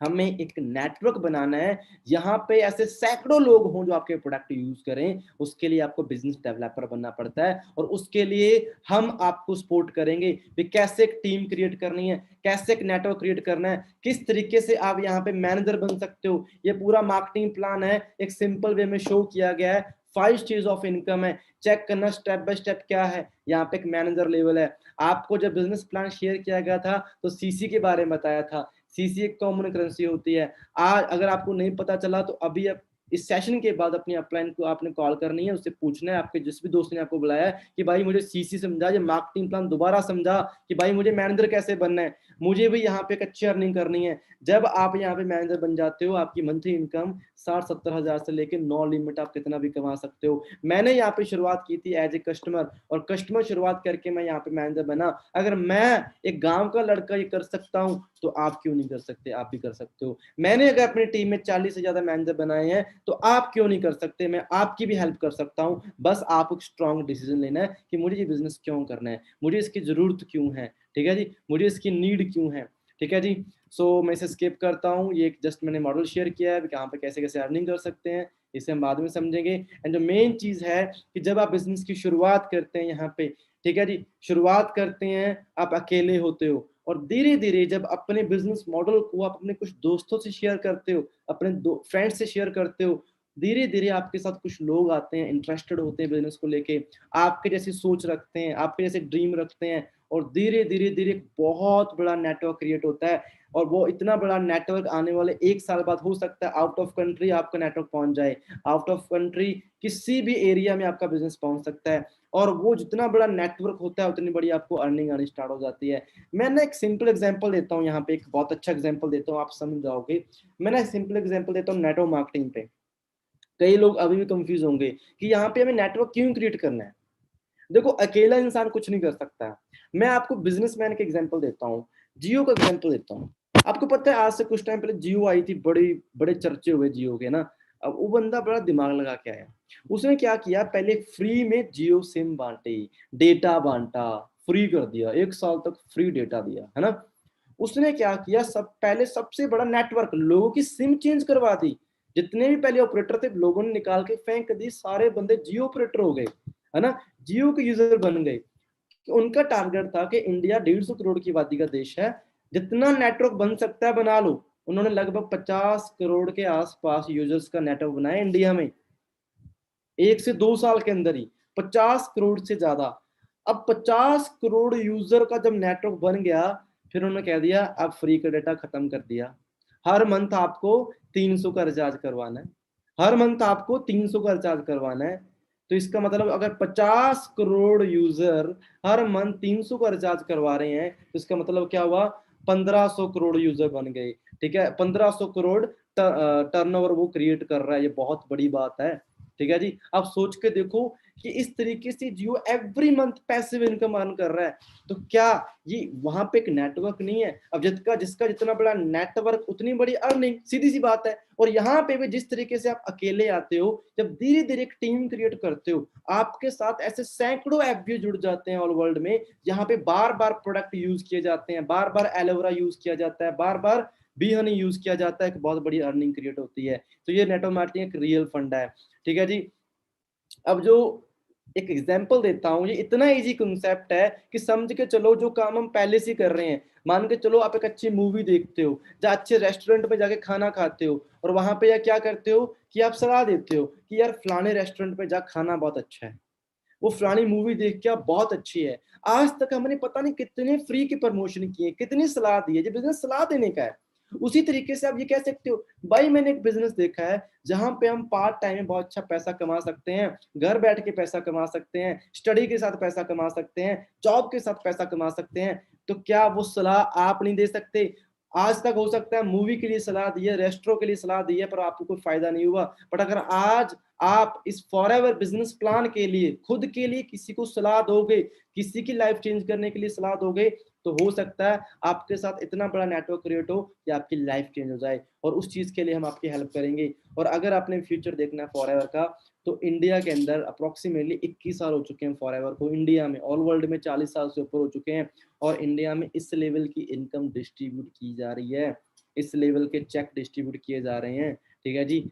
Speaker 1: हमें एक नेटवर्क बनाना है, यहाँ पे ऐसे सैकड़ों लोग हों जो आपके प्रोडक्ट यूज करें। उसके लिए आपको बिजनेस डेवलपर बनना पड़ता है और उसके लिए हम आपको सपोर्ट करेंगे कि कैसे एक टीम क्रिएट करनी है, कैसे एक नेटवर्क क्रिएट करना है, किस तरीके से आप यहाँ पे मैनेजर बन सकते हो। ये पूरा मार्केटिंग प्लान है, एक सिंपल वे में शो किया गया है। 5 स्टेज ऑफ इनकम है, चेक करना स्टेप बाय स्टेप क्या है। यहाँ पे एक मैनेजर लेवल है। आपको जब बिजनेस प्लान शेयर किया गया था तो सीसी के बारे में बताया था, सीसी एक कॉमन करेंसी होती है। आज अगर आपको नहीं पता चला तो अभी आप इस सेशन के बाद अपनी अपलाइन को आपने कॉल करनी है, उससे पूछना है, आपके जिस भी दोस्त ने आपको बुलाया है कि भाई मुझे सीसी समझा, ये मार्केटिंग प्लान दोबारा समझा, कि भाई मुझे मैनेजर कैसे बनना है, मुझे भी यहाँ पे एक अच्छी अर्निंग करनी है। जब आप यहाँ पे मैनेजर बन जाते हो, आपकी मंथली इनकम 60-70 हजार से लेकर नो लिमिट आप कितना भी कमा सकते हो। मैंने यहाँ पे शुरुआत की थी एज ए कस्टमर, और कस्टमर शुरुआत करके मैं यहाँ पे मैनेजर बना। अगर मैं एक गांव का लड़का ये कर सकता हूँ तो आप क्यों नहीं कर सकते, आप भी कर सकते हो। मैंने अगर अपनी टीम में 40 से ज्यादा मैनेजर बनाए हैं तो आप क्यों नहीं कर सकते, मैं आपकी भी हेल्प कर सकता हूँ। बस आपको स्ट्रॉन्ग डिसीजन लेना है कि मुझे ये बिजनेस क्यों करना है, मुझे इसकी जरूरत क्यों है, ठीक है जी, मुझे इसकी नीड क्यों है। ठीक है जी, सो मैं इसे स्किप करता हूँ। ये जस्ट मैंने मॉडल शेयर किया है कहाँ पे कैसे कैसे अर्निंग कर सकते हैं, इसे हम बाद में समझेंगे। एंड जो मेन चीज है कि जब आप बिजनेस की शुरुआत करते हैं यहाँ पे, ठीक है जी, शुरुआत करते हैं आप अकेले होते हो, और धीरे धीरे जब अपने बिजनेस मॉडल को आप अपने कुछ दोस्तों से शेयर करते हो, अपने फ्रेंड्स से शेयर करते हो, धीरे धीरे आपके साथ कुछ लोग आते हैं, इंटरेस्टेड होते हैं बिजनेस को लेके, आपके जैसी सोच रखते हैं, आपके जैसे ड्रीम रखते हैं, और धीरे धीरे धीरे बहुत बड़ा नेटवर्क क्रिएट होता है। और वो इतना बड़ा नेटवर्क आने वाले 1 साल बाद हो सकता है आउट ऑफ कंट्री आपका नेटवर्क पहुंच जाए, आउट ऑफ कंट्री किसी भी एरिया में आपका बिजनेस पहुंच सकता है। और वो जितना बड़ा नेटवर्क होता है उतनी बड़ी आपको अर्निंग आनी स्टार्ट हो जाती है। मैं ना एक सिंपल एग्जांपल देता हूँ यहाँ पे, एक बहुत अच्छा एग्जांपल देता हूँ, आप समझ जाओगे। मैं ना एक सिंपल एग्जांपल देता हूँ नेटवर्क मार्केटिंग पे। कई लोग अभी भी कंफ्यूज होंगे कि यहाँ पे हमें नेटवर्क क्यों क्रिएट करना है। देखो, अकेला इंसान कुछ नहीं कर सकता। मैं आपको बिजनेसमैन के एग्जांपल देता हूँ, जियो का एग्जांपल देता हूँ। आपको पता है आज से कुछ टाइम पहले जियो आई थी, बड़ी बड़े चर्चे हुए जियो के ना। अब वो बंदा बड़ा दिमाग लगा के आया। उसने क्या किया, पहले फ्री में जियो सिम बांटे, डेटा बांटा, फ्री कर दिया, 1 साल तक फ्री डेटा दिया, है ना। उसने क्या किया, सब पहले सबसे बड़ा नेटवर्क, लोगों की सिम चेंज करवा दी। जितने भी पहले ऑपरेटर थे लोगों ने निकाल के फेंक दी, सारे बंदे जियो ऑपरेटर हो गए, है ना, जियो के यूजर बन गए। उनका टारगेट था कि इंडिया 150 करोड़ की आबादी का देश है, जितना नेटवर्क बन सकता है बना लो। उन्होंने लगभग 50 करोड़ के आसपास यूजर्स का नेटवर्क बनाया इंडिया में, 1 से 2 साल के अंदर ही 50 करोड़ से ज्यादा। अब 50 करोड़ यूजर का जब नेटवर्क बन गया, फिर उन्होंने कह दिया अब फ्री का डेटा खत्म कर दिया। हर मंथ आपको 300 का रिचार्ज करवाना है, हर मंथ आपको 300 का रिचार्ज करवाना है। तो इसका मतलब अगर 50 करोड़ यूजर हर मंथ 300 का रिचार्ज करवा रहे हैं, तो इसका मतलब क्या हुआ, 1500 करोड़ यूजर बन गए। ठीक है, 1500 करोड़ टर्नओवर वो क्रिएट कर रहा है, ये बहुत बड़ी बात है। ठीक है जी, आप सोच के देखो कि इस तरीके से Jio every month passive income earn कर रहा है। तो क्या ये वहां पे एक नेटवर्क नहीं है? अब जिसका जिसका जितना बड़ा नेटवर्क उतनी बड़ी अर्निंग, सीधी सी बात है। और यहाँ पे भी जिस तरीके से आप अकेले आते हो, जब धीरे धीरे एक टीम क्रिएट करते हो, आपके साथ ऐसे सैकड़ों ऐप भी जुड़ जाते हैं ऑल वर्ल्ड में, जहाँ पे बार बार प्रोडक्ट यूज किए जाते हैं, बार बार एलोवेरा यूज किया जाता है, बार बार बी हनी यूज किया जाता है, एक बहुत बड़ी अर्निंग क्रिएट होती है। तो ये नेटवर्क मार्केटिंग एक रियल फंडा है। ठीक है जी। अब जो एक एग्जांपल देता हूं, ये इतना इजी कॉन्सेप्ट है कि समझ के चलो, जो काम हम पहले से कर रहे हैं, मान के चलो आप एक अच्छी मूवी देखते हो, या अच्छे रेस्टोरेंट में जाके खाना खाते हो, और वहां पे या क्या करते हो कि आप सलाह देते हो कि यार फलाने रेस्टोरेंट पे जा, खाना बहुत अच्छा है, वो फलानी मूवी देख के आप बहुत अच्छी है। आज तक हमने पता नहीं कितने फ्री के प्रमोशन किए, कितनी सलाह दी है, ये बिजनेस सलाह देने का है। उसी तरीके से आप ये कह सकते हो, भाई मैंने एक बिजनेस देखा है जहां पे हम पार्ट टाइम में बहुत अच्छा पैसा कमा सकते हैं, घर बैठ के पैसा कमा सकते हैं, स्टडी के साथ पैसा कमा सकते हैं, जॉब के साथ पैसा कमा सकते हैं। तो क्या वो सलाह आप नहीं दे सकते? आज तक हो सकता है मूवी के लिए सलाह दी है, रेस्टोरेंट के लिए सलाह दी है, पर आपको कोई फायदा नहीं हुआ। बट अगर आज आप इस फॉरएवर बिजनेस प्लान के लिए, खुद के लिए किसी को सलाह दोगे, किसी की लाइफ चेंज करने के लिए सलाह दोगे, तो हो सकता है आपके साथ इतना बड़ा नेटवर्क क्रिएट हो कि आपकी लाइफ चेंज हो जाए, और उस चीज के लिए हम आपकी हेल्प करेंगे। और अगर आपने फ्यूचर देखना है फॉरएवर का, तो इंडिया के अंदर अप्रोक्सीमेटली 21 साल हो चुके हैं फॉरएवर को, इंडिया में, ऑल वर्ल्ड में 40 साल से ऊपर हो चुके हैं। और इंडिया में इस लेवल की इनकम डिस्ट्रीब्यूट की जा रही है, इस लेवल के चेक डिस्ट्रीब्यूट किए जा रहे हैं। ठीक है जी।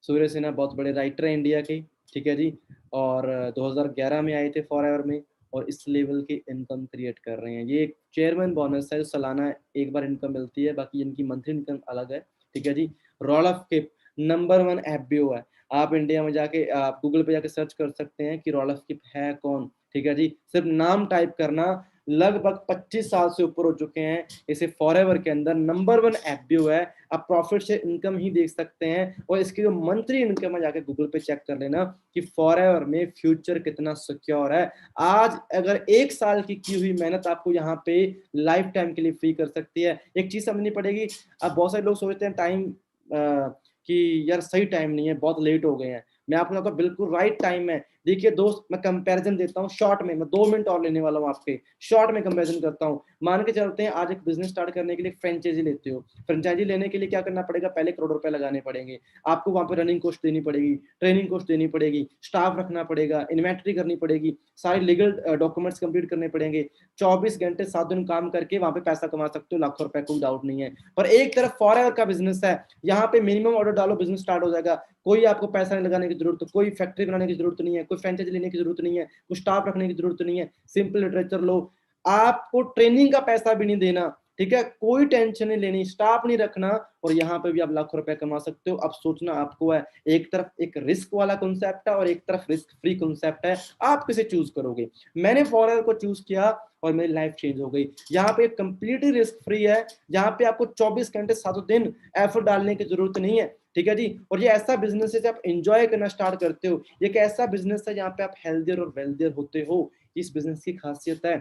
Speaker 1: सूर्य सिन्हा बहुत बड़े राइटर हैं इंडिया के। ठीक है जी। और 2011 में आए थे फॉरएवर में, और इस लेवल की इनकम क्रिएट कर रहे हैं। ये एक चेयरमैन बोनस है जो सालाना एक बार इनकम मिलती है, बाकी इनकी मंथली इनकम अलग है। ठीक है जी। रॉलफ के नंबर 1 ऐप भी हुआ है। आप इंडिया में जाके, आप गूगल पे जाके सर्च कर सकते हैं कि रॉलफ किप है कौन। ठीक है जी। सिर्फ नाम टाइप करना, लगभग 25 साल से ऊपर हो चुके हैं इसे फॉरएवर के अंदर नंबर 1 ऐप भी हुआ है। आप प्रॉफिट से इनकम ही देख सकते हैं, और इसकी जो मंथली इनकम है जाके गूगल पे चेक कर लेना कि फॉरएवर में फ्यूचर कितना सिक्योर है। आज अगर 1 साल की हुई मेहनत आपको यहाँ पे लाइफ टाइम के लिए फ्री कर सकती है। एक चीज समझनी पड़ेगी, अब बहुत सारे लोग सोचते हैं टाइम कि यार सही टाइम नहीं है, बहुत लेट हो गए हैं। मैं आपको बताता हूं बिल्कुल राइट टाइम है। देखिए दोस्त, मैं कंपैरिजन देता हूँ शॉर्ट में, मैं 2 मिनट और लेने वाला हूँ आपके, शॉर्ट में कंपैरिजन करता हूँ। मान के चलते हैं आज एक बिजनेस स्टार्ट करने के लिए फ्रेंचाइजी लेते हो, फ्रेंचाइजी लेने के लिए क्या करना पड़ेगा, पहले करोड़ रुपए लगाने पड़ेंगे आपको, वहां पे रनिंग कॉस्ट देनी पड़ेगी, ट्रेनिंग कॉस्ट देनी पड़ेगी, स्टाफ रखना पड़ेगा, इन्वेंटरी करनी पड़ेगी, सारे लीगल डॉक्यूमेंट्स कंप्लीट करने पड़ेंगे। 24 घंटे 7 दिन काम करके वहां पे पैसा कमा सकते हो, लाखों रुपए, कोई डाउट नहीं है। पर एक तरफ फॉरएवर का बिजनेस है, यहाँ पे मिनिमम ऑर्डर डालो बिजनेस स्टार्ट हो जाएगा। कोई आपको पैसा नहीं लगाने की जरूरत, कोई फैक्ट्री बनाने की जरूरत नहीं है, कोई फ्रेंचाइजी लेने की जरूरत नहीं है, कोई स्टाफ रखने की जरूरत नहीं है। सिंपल लिटरेचर लो, आपको ट्रेनिंग का पैसा भी नहीं देना। ठीक है, कोई टेंशन नहीं लेनी, स्टाफ नहीं रखना, और यहाँ पे भी आप लाखों रुपए कमा सकते हो। अब सोचना आपको है, एक तरफ एक रिस्क वाला कॉन्सेप्ट है और एक तरफ रिस्क फ्री कॉन्सेप्ट है, आप किसे चूज करोगे? मैंने फॉरेनर को चूज किया और मेरी लाइफ चेंज हो गई। यहाँ पे कंप्लीटली रिस्क फ्री है, जहाँ पे आपको 24 घंटे 7 दिन एफर्ट डालने की जरूरत नहीं है, ठीक है जी। और ये ऐसा बिजनेस है जब आप एंजॉय करना स्टार्ट करते हो, ये एक ऐसा बिजनेस है जहाँ पे आप हेल्दियर और वेल्दियर होते हो, इस बिजनेस की खासियत है,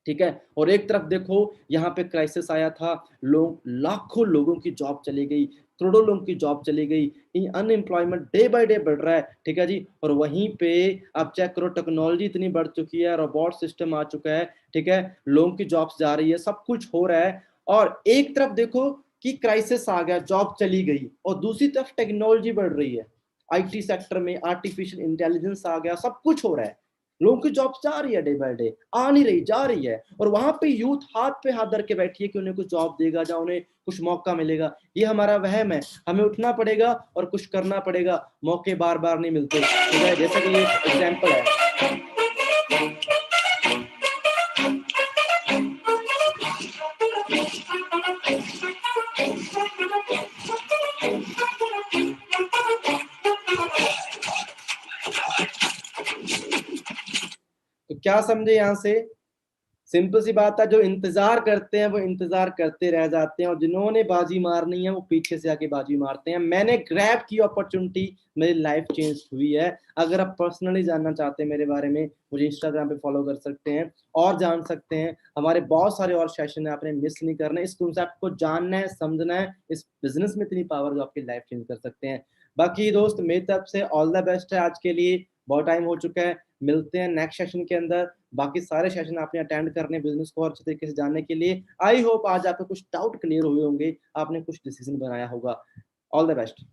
Speaker 1: ठीक है। और एक तरफ देखो, यहाँ पे क्राइसिस आया था, लोग, लाखों लोगों की जॉब चली गई, करोड़ों लोगों की जॉब चली गई, अनएम्प्लॉयमेंट डे बाय डे बढ़ रहा है, ठीक है जी। और वहीं पे आप चेक करो, टेक्नोलॉजी इतनी बढ़ चुकी है, रोबोट सिस्टम आ चुका है, ठीक है, लोगों की जॉब्स जा रही है, सब कुछ हो रहा है। और एक तरफ देखो कि क्राइसिस आ गया, जॉब चली गई, और दूसरी तरफ टेक्नोलॉजी बढ़ रही है, आईटी सेक्टर में आर्टिफिशियल इंटेलिजेंस आ गया, सब कुछ हो रहा है, लोगों की जॉब जा रही है, डे बाय डे आ नहीं रही, जा रही है। और वहां पे यूथ हाथ पे हाथ धर के बैठी है कि उन्हें कुछ जॉब देगा या उन्हें कुछ मौका मिलेगा। ये हमारा वहम है, हमें उठना पड़ेगा और कुछ करना पड़ेगा, मौके बार बार नहीं मिलते, ठीक है। जैसा कि ये एग्जाम्पल है, तो क्या समझे यहाँ से? सिंपल सी बात है, जो इंतजार करते हैं वो इंतजार करते रह जाते हैं, और जिन्होंने बाजी मारनी है वो पीछे से आके बाजी मारते हैं। मैंने ग्रैब की अपॉर्चुनिटी, मेरी लाइफ चेंज हुई है। अगर आप पर्सनली जानना चाहते हैं मेरे बारे में, मुझे इंस्टाग्राम पे फॉलो कर सकते हैं और जान सकते हैं। हमारे बहुत सारे और सेशन है, आपने मिस नहीं करना है। इस कॉन्सेप्ट को जानना है, समझना है, इस बिजनेस में इतनी पावर जो आपकी लाइफ चेंज कर सकते हैं। बाकी दोस्त, मेरी तरफ से ऑल द बेस्ट है आज के लिए, बहुत टाइम हो चुका है, मिलते हैं नेक्स्ट सेशन के अंदर। बाकी सारे सेशन आपने अटेंड करने बिजनेस को और अच्छे तरीके से जानने के लिए। आई होप आज आपके कुछ डाउट क्लियर हुए होंगे, आपने कुछ डिसीजन बनाया होगा। All the best.